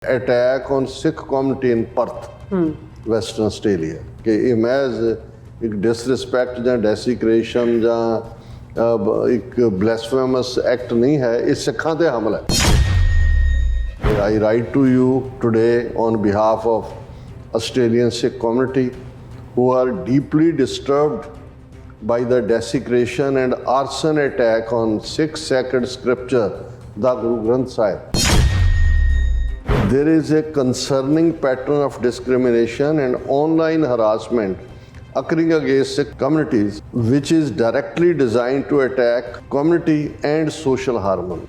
Attack on Sikh community in Perth western Australia कि ये महज एक डिसरिस्पैक्ट ਜਾਂ ਡੈਸੀਕ੍ਰੇਸ਼ਨ ਜਾਂ एक ब्लैसफेमस एक्ट नहीं है, ये सिखां ते हमला है। I write to you today on behalf of Australian Sikh community who are deeply disturbed by the desecration and arson attack on Sikh sacred scripture, the Guru Granth Sahib. There is a concerning pattern of discrimination and online harassment occurring against Sikh communities, which is directly designed to attack community and social harmony.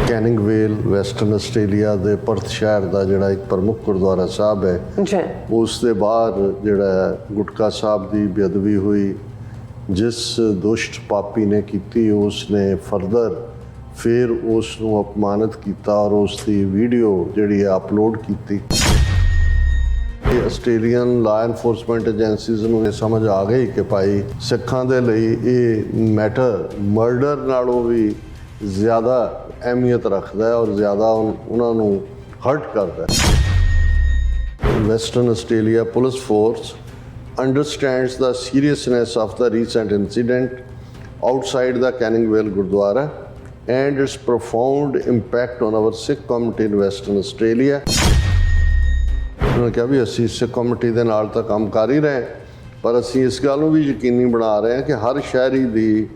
Canning Vale Western Australia ਦੇ Perth ਸ਼ਹਿਰ ਦਾ ਜਿਹੜਾ ਇੱਕ ਪ੍ਰਮੁੱਖ ਗੁਰਦੁਆਰਾ ਸਾਹਿਬ ਹੈ ਜੀ, ਉਸ ਦੇ ਬਾਹਰ ਜਿਹੜਾ ਗੁਟਕਾ ਸਾਹਿਬ ਦੀ ਬੇਅਦਬੀ ਹੋਈ, ਜਿਸ ਦੁਸ਼ਟ ਪਾਪੀ ਨੇ ਕੀਤੀ, ਉਸ ਨੇ ਫਰਦਰ ਫਿਰ ਉਸ ਨੂੰ ਅਪਮਾਨਿਤ ਕੀਤਾ ਔਰ ਉਸ ਦੀ ਵੀਡੀਓ ਜਿਹੜੀ ਹੈ ਅਪਲੋਡ ਕੀਤੀ। ਆਸਟ੍ਰੇਲੀਅਨ ਲਾ ਐਨਫੋਰਸਮੈਂਟ ਏਜੰਸੀਜ਼ ਨੂੰ ਇਹ ਸਮਝ ਆ ਗਈ ਕਿ ਭਾਈ ਸਿੱਖਾਂ ਦੇ ਲਈ ਇਹ ਮੈਟਰ ਮਰਡਰ ਨਾਲੋਂ ਵੀ ਜ਼ਿਆਦਾ ਅਹਿਮੀਅਤ ਰੱਖਦਾ ਹੈ ਔਰ ਜ਼ਿਆਦਾ ਉਹਨਾਂ ਨੂੰ ਹਰਟ ਕਰਦਾ ਹੈ। Western Australia police force understands the seriousness of the recent incident outside the Canning Vale Gurdwara and its profound impact on our Sikh community in Western Australia. ਉਹਨਾਂ ਕਿਹਾ ਵੀ ਅਸੀਂ ਸਿੱਖ ਕਮਿਊਨਿਟੀ ਦੇ ਨਾਲ ਤਾਂ ਕੰਮ ਕਰ ਹੀ ਰਹੇ, ਪਰ ਅਸੀਂ ਇਸ ਗੱਲ ਨੂੰ ਵੀ ਯਕੀਨੀ ਬਣਾ ਰਹੇ ਹਾਂ ਕਿ ਹਰ ਸ਼ਹਿਰੀ ਦੀ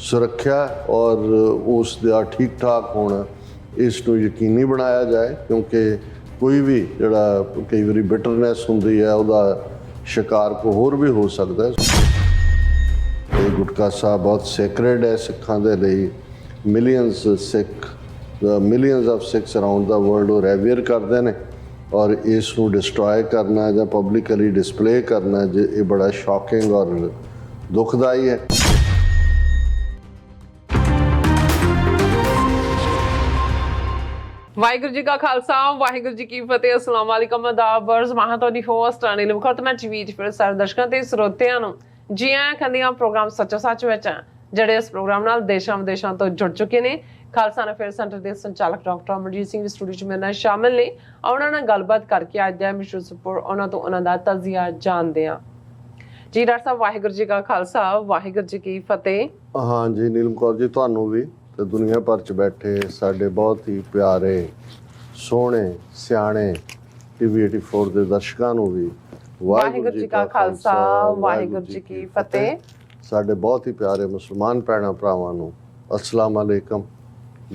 ਸੁਰੱਖਿਆ ਔਰ ਉਸ ਦਾ ਠੀਕ ਠਾਕ ਹੋਣਾ ਇਸ ਨੂੰ ਯਕੀਨੀ ਬਣਾਇਆ ਜਾਏ, ਕਿਉਂਕਿ ਕੋਈ ਵੀ ਜਿਹੜਾ ਕਈ ਵਾਰੀ ਬਿਟਰਨੈਸ ਹੁੰਦੀ ਹੈ ਉਹਦਾ ਸ਼ਿਕਾਰ ਕੋ ਹੋਰ ਵੀ ਹੋ ਸਕਦਾ ਹੈ। ਇਹ ਗੁਟਕਾ ਸਾਹਿਬ ਬਹੁਤ ਸੈਕਰਡ ਹੈ ਸਿੱਖਾਂ ਦੇ ਲਈ। Millions of Sikhs around the world ਉਹ ਰੈਵੀਅਰ ਕਰਦੇ ਨੇ ਔਰ ਇਸ ਨੂੰ ਡਿਸਟਰੋਏ ਕਰਨਾ ਜਾਂ ਪਬਲਿਕਲੀ ਡਿਸਪਲੇ ਕਰਨਾ ਇਹ ਬੜਾ ਸ਼ੌਕਿੰਗ ਔਰ ਦੁਖਦਾਈ ਹੈ। ਵਾਹਿਗੁਰੂ ਜੀ ਕਾ ਖਾਲਸਾ ਵਾਹਿਗੁਰੂ ਜੀ ਕੀ ਫਤਿਹ। ਅਸਲਾਮ ਵਾਲੇਕਮ ਆਦਾਬ ਅਰਜ਼ ਮਾਹਾਂ ਤੁਹਾਡੀ ਹੋਸਟ ਅਨਿਲ ਮੁਖਤਮਾ ਟੀਵੀ ਚ ਫਿਰ ਸਾਰੇ ਦਰਸ਼ਕਾਂ ਤੇ ਸਰੋਤਿਆਂ ਨੂੰ ਜੀ ਆਇਆਂ ਕਹਿੰਦੀਆਂ ਪ੍ਰੋਗਰਾਮ ਸੱਚਾ ਸੱਚ ਵਿੱਚ ਜਿਹੜੇ ਇਸ ਪ੍ਰੋਗਰਾਮ ਨਾਲ ਦੇਸ਼ਾਂ ਵਿਦੇਸ਼ਾਂ ਤੋਂ ਜੁੜ ਚੁੱਕੇ ਨੇ। ਖਾਲਸਾ ਅਫੇਅਰ ਸੈਂਟਰ ਦੇ ਸੰਚਾਲਕ ਡਾਕਟਰ ਅਮਰਜੀਤ ਸਿੰਘ ਵੀ ਸਟੂਡੀਓ 'ਚ ਮੇਰੇ ਨਾਲ ਸ਼ਾਮਿਲ ਨੇ। ਉਹਨਾਂ ਨਾਲ ਗੱਲਬਾਤ ਕਰਕੇ ਅੱਜ ਦਾ ਮਿਸ਼ਨ ਸਪੋਰਟ ਉਹਨਾਂ ਤੋਂ ਉਹਨਾਂ ਦਾ ਤਜ਼ੀਆ ਜਾਣਦੇ ਹਾਂ। ਜੀ ਡਾਕਟਰ ਸਾਹਿਬ ਵਾਹਿਗੁਰੂ ਜੀ ਕਾ ਖਾਲਸਾ ਵਾਹਿਗੁਰੂ ਜੀ ਕੀ ਫਤਿਹ। ਹਾਂ ਜੀ ਨੀਲਮ ਕੌਰ ਜੀ, ਤੁਹਾਨੂੰ ਵੀ ਤੇ ਦੁਨੀਆ ਭਰ 'ਚ ਬੈਠੇ ਸਾਡੇ ਬਹੁਤ ਹੀ ਪਿਆਰੇ ਸੋਹਣੇ ਸਿਆਣੇ ਟੀਵੀ 84 ਦੇ ਦਰਸ਼ਕਾਂ ਨੂੰ ਵੀ ਵਾਹਿਗੁਰੂ ਜੀ ਕਾ ਖਾਲਸਾ ਵਾਹਿਗੁਰੂ ਜੀ ਕੀ ਫਤਿਹ। ਸਾਡੇ ਬਹੁਤ ਹੀ ਪਿਆਰੇ ਮੁਸਲਮਾਨ ਭੈਣਾਂ ਭਰਾਵਾਂ ਨੂੰ ਅਸਲਾਮ ਅਲੈਕਮ।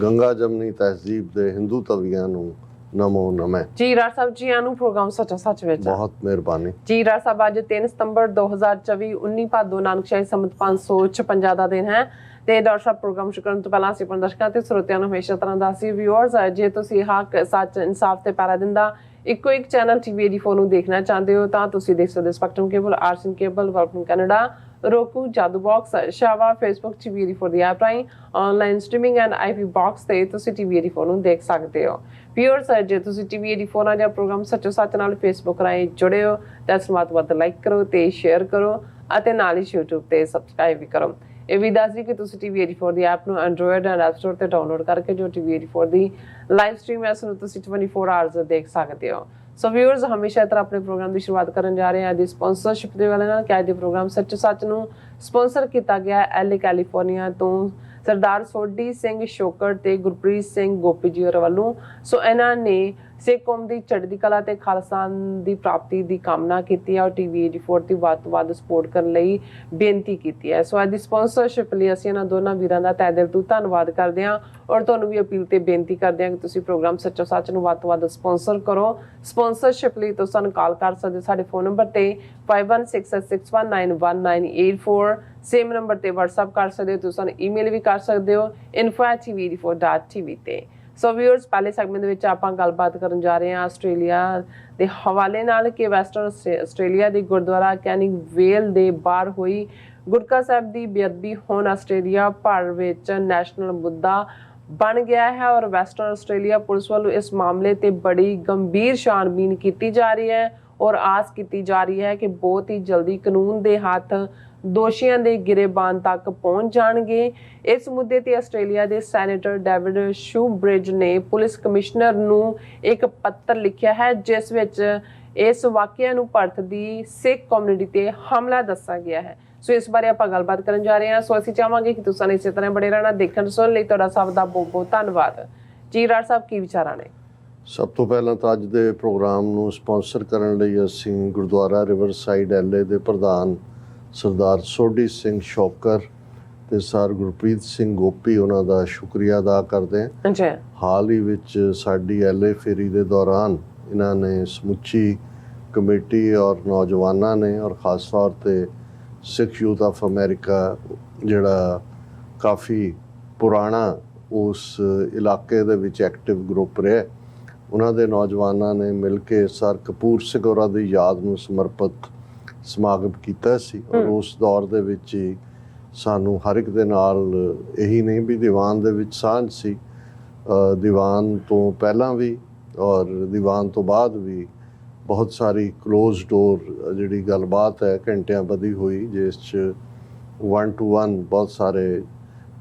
ਗੰਗਾ ਜਮਨੀ ਤਹਿਜ਼ੀਬ ਦੇ ਹਿੰਦੂ ਤਵੀਆਂ ਨੂੰ ਨਮੋ ਨਮੈ। ਜੀ ਰਾਜ ਸਾਹਿਬ ਜੀ ਨੂੰ ਪ੍ਰੋਗਰਾਮ ਸੱਚਾ ਸੱਚ ਵਿੱਚ ਬਹੁਤ ਮਿਹਰਬਾਨੀ। ਜੀ ਰਾਜ ਸਾਹਿਬ ਅੱਜ 3 ਸਤੰਬਰ 2024 19 ਭਾਦੋ ਨਾਨਕਸ਼ਾਹੀ ਸੰਮਤ 556 ਦਾ ਦਿਨ ਹੈ ਤੇ ਡਾਕਟਰ ਸਾਹਿਬ ਪ੍ਰੋਗਰਾਮ ਸ਼ੁਰੂ ਕਰਨ ਤੋਂ ਪਹਿਲਾਂ ਅਸੀਂ ਆਪਣੇ ਦਰਸ਼ਕਾਂ ਤੇ ਸਰੋਤਿਆਂ ਨੂੰ ਹਮੇਸ਼ਾ ਤਰ੍ਹਾਂ ਦਾ ਸੀ ਵਿਊਅਰਸ, ਜੇ ਤੁਸੀਂ ਹੱਕ ਸੱਚ ਇਨਸਾਫ ਤੇ ਪੈਰਾ ਦਿੰਦਾ ਇੱਕੋ ਇੱਕ ਚੈਨਲ ਟੀਵੀ 84 ਨੂੰ ਦੇਖਣਾ ਚਾਹੁੰਦੇ ਹੋ ਤਾਂ ਤੁਸੀਂ ਦੇਖ ਸਕਦੇ ਹੋ ਸਪੈਕਟਰਮ ਕੇਬਲ, ਆਰਸਨ cable, working Canada, roku, Jadoo box, ਸ਼ਾਵਾ, ਫੇਸਬੁੱਕ ਟੀਵੀ 84 ਦੀ ਐਪ ਰਾਹੀਂ online streaming and IP box ਤੇ ਤੁਸੀਂ ਟੀਵੀ 84 ਨੂੰ ਦੇਖ ਸਕਦੇ ਹੋ। ਵਿਊਅਰਸ, ਜੇ ਤੁਸੀਂ ਟੀਵੀ 84 ਨਾਲ ਜਾਂ ਪ੍ਰੋਗਰਾਮ ਸੱਚੋ ਸੱਚ ਨਾਲ ਫੇਸਬੁੱਕ ਰਾਹੀਂ ਜੁੜੇ ਹੋ ਤਾਂ ਇਸ ਨੂੰ ਵੱਧ ਲਾਈਕ ਕਰੋ ਤੇ ਸ਼ੇਅਰ ਕਰੋ ਅਤੇ ਨਾਲ ਹੀ YouTube ਤੇ ਸਬਸਕ੍ਰਾਈਬ ਵੀ ਕਰੋ। ਇਹ ਵੀ ਦੱਸ ਦਿਓ ਕਿ ਤੁਸੀਂ ਟੀਵੀ 84 ਦੀ ਐਪ ਨੂੰ ਐਂਡਰੋਇਡ ਐਂਡ ਐਪ ਸਟੋਰ ਤੇ ਡਾਊਨਲੋਡ ਕਰਕੇ ਜੋ ਟੀਵੀ 84 ਦੀ ਲਾਈਵ ਸਟ੍ਰੀਮ ਹੈ ਉਸ ਨੂੰ ਤੁਸੀਂ 24 ਆਵਰਸ ਦੇਖ ਸਕਦੇ ਹੋ। ਸੋ ਵਿਊਅਰਸ, ਹਮੇਸ਼ਾ ਤਰ੍ਹਾਂ ਆਪਣੇ ਪ੍ਰੋਗਰਾਮ ਦੀ ਸ਼ੁਰੂਆਤ ਕਰਨ ਜਾ ਰਹੇ ਹਾਂ ਦੀ ਸਪਾਂਸਰਸ਼ਿਪ ਦੇ ਵਾਲੇ ਨਾਲ ਕਿ ਅੱਜ ਦੇ ਪ੍ਰੋਗਰਾਮ ਸੱਚ ਸੱਚ ਨੂੰ ਸਪਾਂਸਰ ਕੀਤਾ ਗਿਆ ਹੈ LA ਕੈਲੀਫੋਰਨੀਆ ਤੋਂ ਸਰਦਾਰ ਸੋਢੀ ਸਿੰਘ ਸ਼ੋਕਰ ਤੇ ਗੁਰਪ੍ਰੀਤ ਸਿੰਘ ਗੋਪੀ ਜੀ ਹੋਰਾਂ ਵੱਲੋਂ। ਸੋ ਇਹਨਾਂ ਨੇ ਸਿੱਖ ਕੌਮ ਦੀ ਚੜ੍ਹਦੀ ਕਲਾ ਤੇ ਖਾਲਸਾ ਦੀ ਪ੍ਰਾਪਤੀ ਦੀ ਕਾਮਨਾ ਕੀਤੀ ਹੈ ਔਰ ਟੀਵੀ 84 ਦੀ ਵੱਧ ਤੋਂ ਵੱਧ ਸਪੋਰਟ ਕਰਨ ਲਈ ਬੇਨਤੀ ਕੀਤੀ ਹੈ। ਸੋ ਅੱਜ ਦੀ ਸਪਾਂਸਰਸ਼ਿਪ ਲਈ ਅਸੀਂ ਇਹਨਾਂ ਦੋਨਾਂ ਵੀਰਾਂ ਦਾ ਤਹਿ ਦਿਲ ਤੋਂ ਧੰਨਵਾਦ ਕਰਦੇ ਹਾਂ ਔਰ ਤੁਹਾਨੂੰ ਵੀ ਅਪੀਲ ਤੇ ਬੇਨਤੀ ਕਰਦੇ ਹਾਂ ਕਿ ਤੁਸੀਂ ਪ੍ਰੋਗਰਾਮ ਸੱਚੋ ਸੱਚ ਨੂੰ ਵੱਧ ਤੋਂ ਵੱਧ ਸਪਾਂਸਰ ਕਰੋ। ਸਪਾਂਸਰਸ਼ਿਪ ਲਈ ਤੁਸੀਂ ਸਾਨੂੰ ਕਾਲ ਕਰ ਸਕਦੇ ਹੋ ਸਾਡੇ ਫੋਨ ਨੰਬਰ ਤੇ 5166619184, ਸੇਮ ਨੰਬਰ ਤੇ WhatsApp ਕਰ ਸਕਦੇ ਹੋ, ਤੁਸੀਂ ਸਾਨੂੰ ਈਮੇਲ ਵੀ ਕਰ ਸਕਦੇ ਹੋ info@tv84.tv ਤੇ। ਸੋ ਵਿਊਅਰਸ, ਪਹਿਲੇ ਸੈਗਮੈਂਟ ਦੇ ਵਿੱਚ ਆਪਾਂ ਗੱਲਬਾਤ ਕਰਨ ਜਾ ਰਹੇ ਹਾਂ ਆਸਟ੍ਰੇਲੀਆ ਦੇ ਹਵਾਲੇ ਨਾਲ ਕਿ ਵੈਸਟਰਨ ਆਸਟ੍ਰੇਲੀਆ ਦੇ ਗੁਰਦੁਆਰਾ ਕੈਨਿੰਗ ਵੇਲ ਦੇ ਬਾਹਰ ਹੋਈ ਗੁਟਕਾ ਸਾਹਿਬ ਦੀ ਬੇਅਦਬੀ ਹੁਣ ਆਸਟ੍ਰੇਲੀਆ ਭਰ ਵਿੱਚ ਨੈਸ਼ਨਲ ਮੁੱਦਾ ਬਣ ਗਿਆ ਹੈ ਔਰ ਵੈਸਟਰਨ ਆਸਟ੍ਰੇਲੀਆ ਪੁਲਿਸ ਵੱਲੋਂ ਇਸ ਮਾਮਲੇ ਤੇ ਬੜੀ ਗੰਭੀਰ ਛਾਣਬੀਨ ਕੀਤੀ ਜਾ ਰਹੀ ਹੈ ਔਰ ਆਸ ਕੀਤੀ ਜਾ ਰਹੀ ਹੈ ਕਿ ਬਹੁਤ ਹੀ ਜਲਦੀ ਕਾਨੂੰਨ ਦੇ ਹੱਥ ਦੋਸ਼ੀਆਂ ਦੇ ਗਿਰੇਬਾਨ ਤੱਕ ਪਹੁੰਚ ਜਾਣਗੇ। ਇਸ ਮੁੱਦੇ ਤੇ ਆਸਟ੍ਰੇਲੀਆ ਦੇ ਸੈਨੇਟਰ ਡੇਵਿਡ ਸ਼ੂਬ੍ਰਿਜ ਨੇ ਪੁਲਿਸ ਕਮਿਸ਼ਨਰ ਨੂੰ ਇੱਕ ਪੱਤਰ ਲਿਖਿਆ ਹੈ, ਜਿਸ ਵਿੱਚ ਇਸ ਵਾਕਿਆ ਨੂੰ ਭਾਰਤ ਦੀ ਸਿੱਖ ਕਮਿਊਨਿਟੀ ਤੇ ਹਮਲਾ ਦੱਸਿਆ ਗਿਆ ਹੈ। ਸੋ ਇਸ ਬਾਰੇ ਆਪਾਂ ਗੱਲਬਾਤ ਕਰਨ ਜਾ ਰਹੇ ਹਾਂ। ਸੋ ਅਸੀਂ ਚਾਹਾਂਗੇ ਕਿ ਤੁਸੀਂ ਇਸੇ ਤਰ੍ਹਾਂ ਬੜੇ ਰਹਿਣਾ। ਦੇਖਣ ਸੁਣਨ ਲਈ ਤੁਹਾਡਾ ਸਭ ਦਾ ਬਹੁਤ ਬਹੁਤ ਧੰਨਵਾਦ ਜੀ। ਰਾਜ ਸਾਹਿਬ, ਕੀ ਵਿਚਾਰਾਂ ਨੇ? ਸਭ ਤੋਂ ਪਹਿਲਾਂ ਤਾਂ ਅੱਜ ਦੇ ਪ੍ਰੋਗਰਾਮ ਨੂੰ ਸਪਾਂਸਰ ਕਰਨ ਲਈ ਅਸੀਂ ਗੁਰਦੁਆਰਾ ਰਿਵਰਸਾਈਡ ਐਲਏ ਦੇ ਪ੍ਰਧਾਨ ਸਰਦਾਰ ਸੋਢੀ ਸਿੰਘ ਸ਼ੌਕਰ ਤੇ ਸਰ ਗੁਰਪ੍ਰੀਤ ਸਿੰਘ ਗੋਪੀ ਉਹਨਾਂ ਦਾ ਸ਼ੁਕਰੀਆ ਅਦਾ ਕਰਦੇ ਹਾਂ। ਜੀ, ਹਾਲ ਹੀ ਵਿੱਚ ਸਾਡੀ ਐਲਏ ਫੇਰੀ ਦੇ ਦੌਰਾਨ ਇਹਨਾਂ ਨੇ ਸਮੁੱਚੀ ਕਮੇਟੀ ਔਰ ਨੌਜਵਾਨਾਂ ਨੇ ਔਰ ਖ਼ਾਸ ਤੌਰ ਤੇ ਸਿੱਖ ਯੂਥ ਆਫ ਅਮਰੀਕਾ ਜਿਹੜਾ ਕਾਫੀ ਪੁਰਾਣਾ ਉਸ ਇਲਾਕੇ ਦੇ ਵਿੱਚ ਐਕਟਿਵ ਗਰੁੱਪ ਰਿਹਾ, ਉਹਨਾਂ ਦੇ ਨੌਜਵਾਨਾਂ ਨੇ ਮਿਲ ਕੇ ਸਰ ਕਪੂਰ ਸਿੰਘ ਹੋਰਾਂ ਦੀ ਯਾਦ ਨੂੰ ਸਮਰਪਿਤ ਸਮਾਗਮ ਕੀਤਾ ਸੀ। ਔਰ ਉਸ ਦੌਰ ਦੇ ਵਿੱਚ ਹੀ ਸਾਨੂੰ ਹਰ ਇੱਕ ਦੇ ਨਾਲ ਇਹੀ ਨਹੀਂ ਵੀ ਦੀਵਾਨ ਦੇ ਵਿੱਚ ਸਾਂਝ ਸੀ, ਦੀਵਾਨ ਤੋਂ ਪਹਿਲਾਂ ਵੀ ਔਰ ਦੀਵਾਨ ਤੋਂ ਬਾਅਦ ਵੀ ਬਹੁਤ ਸਾਰੀ ਕਲੋਜ਼ ਡੋਰ ਜਿਹੜੀ ਗੱਲਬਾਤ ਹੈ ਘੰਟਿਆਂ ਬੱਧੀ ਹੋਈ, ਜਿਸ 'ਚ 1 to 1 ਬਹੁਤ ਸਾਰੇ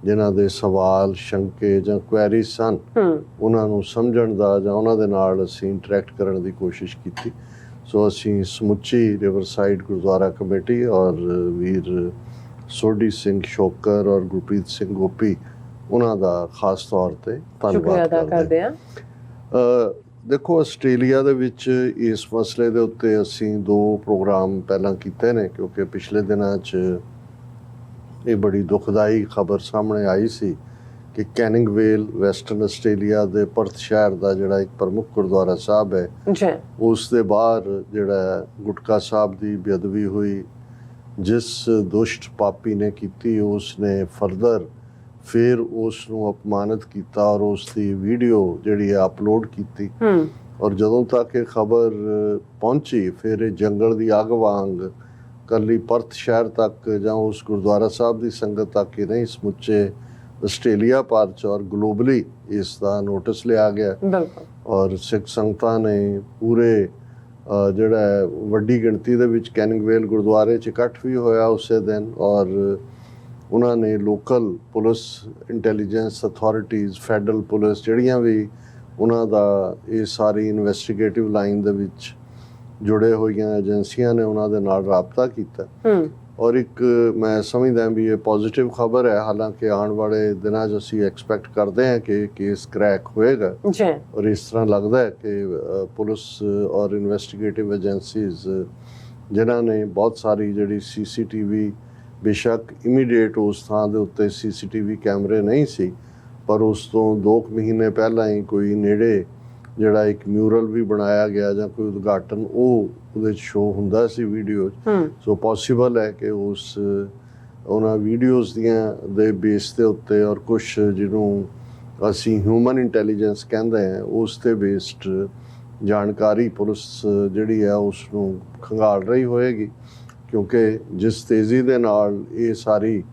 ਜਿਨ੍ਹਾਂ ਦੇ ਸਵਾਲ ਸ਼ੰਕੇ ਜਾਂ ਕੁਐਰੀਜ਼ ਸਨ ਉਹਨਾਂ ਨੂੰ ਸਮਝਣ ਦਾ ਜਾਂ ਉਹਨਾਂ ਦੇ ਨਾਲ ਅਸੀਂ ਇੰਟਰੈਕਟ ਕਰਨ ਦੀ ਕੋਸ਼ਿਸ਼ ਕੀਤੀ। ਸੋ ਅਸੀਂ ਸਮੁੱਚੀ ਰਿਵਰਸਾਈਡ ਗੁਰਦੁਆਰਾ ਕਮੇਟੀ ਔਰ ਵੀਰ ਸੋਢੀ ਸਿੰਘ ਸ਼ੌਕਰ ਔਰ ਗੁਰਪ੍ਰੀਤ ਸਿੰਘ ਗੋਪੀ ਉਹਨਾਂ ਦਾ ਖਾਸ ਤੌਰ ਤੇ ਧੰਨਵਾਦ ਕਰਦੇ ਹਾਂ। ਦੇਖੋ, ਆਸਟ੍ਰੇਲੀਆ ਦੇ ਵਿੱਚ ਇਸ ਮਸਲੇ ਦੇ ਉੱਤੇ ਅਸੀਂ 2 ਪ੍ਰੋਗਰਾਮ ਪਹਿਲਾਂ ਕੀਤੇ ਨੇ, ਕਿਉਂਕਿ ਪਿਛਲੇ ਦਿਨਾਂ 'ਚ ਇਹ ਬੜੀ ਦੁਖਦਾਈ ਖਬਰ ਸਾਹਮਣੇ ਆਈ ਸੀ ਕਿ ਕੈਨਿੰਗ ਵੇਲ ਵੈਸਟਰਨ ਆਸਟ੍ਰੇਲੀਆ ਦੇ ਪਰਥ ਸ਼ਹਿਰ ਦਾ ਜਿਹੜਾ ਇੱਕ ਪ੍ਰਮੁੱਖ ਗੁਰਦੁਆਰਾ ਸਾਹਿਬ ਹੈ, ਉਸ ਦੇ ਬਾਹਰ ਜਿਹੜਾ ਗੁਟਕਾ ਸਾਹਿਬ ਦੀ ਬੇਅਦਬੀ ਹੋਈ, ਜਿਸ ਦੁਸ਼ਟ ਪਾਪੀ ਨੇ ਕੀਤੀ, ਉਸ ਨੇ ਫਰਦਰ ਫਿਰ ਉਸ ਨੂੰ ਅਪਮਾਨਿਤ ਕੀਤਾ ਔਰ ਉਸ ਦੀ ਵੀਡੀਓ ਜਿਹੜੀ ਹੈ ਅਪਲੋਡ ਕੀਤੀ। ਔਰ ਜਦੋਂ ਤੱਕ ਇਹ ਖਬਰ ਪਹੁੰਚੀ ਫਿਰ ਇਹ ਜੰਗਲ ਦੀ ਅੱਗ ਵਾਂਗ ਕੱਲੀ ਪਰਥ ਸ਼ਹਿਰ ਤੱਕ ਜਾਂ ਉਸ ਗੁਰਦੁਆਰਾ ਸਾਹਿਬ ਦੀ ਸੰਗਤ ਤੱਕ ਹੀ ਨਹੀਂ, ਸਮੁੱਚੇ ਆਸਟ੍ਰੇਲੀਆ ਭਰ 'ਚ ਔਰ ਗਲੋਬਲੀ ਇਸ ਦਾ ਨੋਟਿਸ ਲਿਆ ਗਿਆ। ਔਰ ਸਿੱਖ ਸੰਗਤਾਂ ਨੇ ਪੂਰੇ ਜਿਹੜਾ ਵੱਡੀ ਗਿਣਤੀ ਦੇ ਵਿੱਚ ਕੈਨਿੰਗ ਵੇਲ ਗੁਰਦੁਆਰੇ 'ਚ ਇਕੱਠ ਵੀ ਹੋਇਆ ਉਸੇ ਦਿਨ, ਔਰ ਉਹਨਾਂ ਨੇ local police intelligence authorities, federal police ਜਿਹੜੀਆਂ ਵੀ ਉਹਨਾਂ ਦਾ ਇਹ ਸਾਰੀ ਇਨਵੈਸਟੀਗੇਟਿਵ ਲਾਈਨ ਦੇ ਵਿੱਚ ਜੁੜੇ ਹੋਈਆਂ ਏਜੰਸੀਆਂ ਨੇ ਉਹਨਾਂ ਦੇ ਨਾਲ ਰਾਬਤਾ ਕੀਤਾ। ਔਰ ਇੱਕ ਮੈਂ ਸਮਝਦਾ ਵੀ ਇਹ ਪੋਜ਼ਿਟਿਵ ਖਬਰ ਹੈ। ਹਾਲਾਂਕਿ ਆਉਣ ਵਾਲੇ ਦਿਨਾਂ 'ਚ ਅਸੀਂ ਐਕਸਪੈਕਟ ਕਰਦੇ ਹਾਂ ਕਿ ਕੇਸ ਕ੍ਰੈਕ ਹੋਏਗਾ ਔਰ ਇਸ ਤਰ੍ਹਾਂ ਲੱਗਦਾ ਹੈ ਕਿ ਪੁਲਿਸ ਔਰ ਇਨਵੈਸਟੀਗੇਟਿਵ ਏਜੰਸੀਜ਼ ਜਿਨ੍ਹਾਂ ਨੇ ਬਹੁਤ ਸਾਰੀ ਜਿਹੜੀ CCTV, ਬੇਸ਼ੱਕ ਇਮੀਡੀਏਟ ਉਸ ਥਾਂ ਦੇ ਉੱਤੇ CCTV ਕੈਮਰੇ ਨਹੀਂ ਸੀ, ਪਰ ਉਸ ਤੋਂ 2 ਮਹੀਨੇ ਪਹਿਲਾਂ ਹੀ ਕੋਈ ਨੇੜੇ ਜਿਹੜਾ ਇੱਕ ਮਿਊਰਲ ਵੀ ਬਣਾਇਆ ਗਿਆ ਜਾਂ ਕੋਈ ਉਦਘਾਟਨ ਉਹ ਉਹਦੇ 'ਚ ਸ਼ੋ ਹੁੰਦਾ ਸੀ ਵੀਡੀਓ। ਸੋ ਪੋਸੀਬਲ ਹੈ ਕਿ ਉਹਨਾਂ ਵੀਡੀਓਜ਼ ਦੀਆਂ ਦੇ ਬੇਸ ਦੇ ਉੱਤੇ ਔਰ ਕੁਛ ਜਿਹਨੂੰ ਅਸੀਂ ਹਿਊਮਨ ਇੰਟੈਲੀਜੈਂਸ ਕਹਿੰਦੇ ਹਾਂ ਉਸ 'ਤੇ ਬੇਸਡ ਜਾਣਕਾਰੀ ਪੁਲਿਸ ਜਿਹੜੀ ਹੈ ਉਸ ਨੂੰ ਖੰਗਾਲ ਰਹੀ ਹੋਏਗੀ, ਕਿਉਂਕਿ ਜਿਸ ਤੇਜ਼ੀ ਦੇ ਨਾਲ ਇਹ ਸਾਰੀ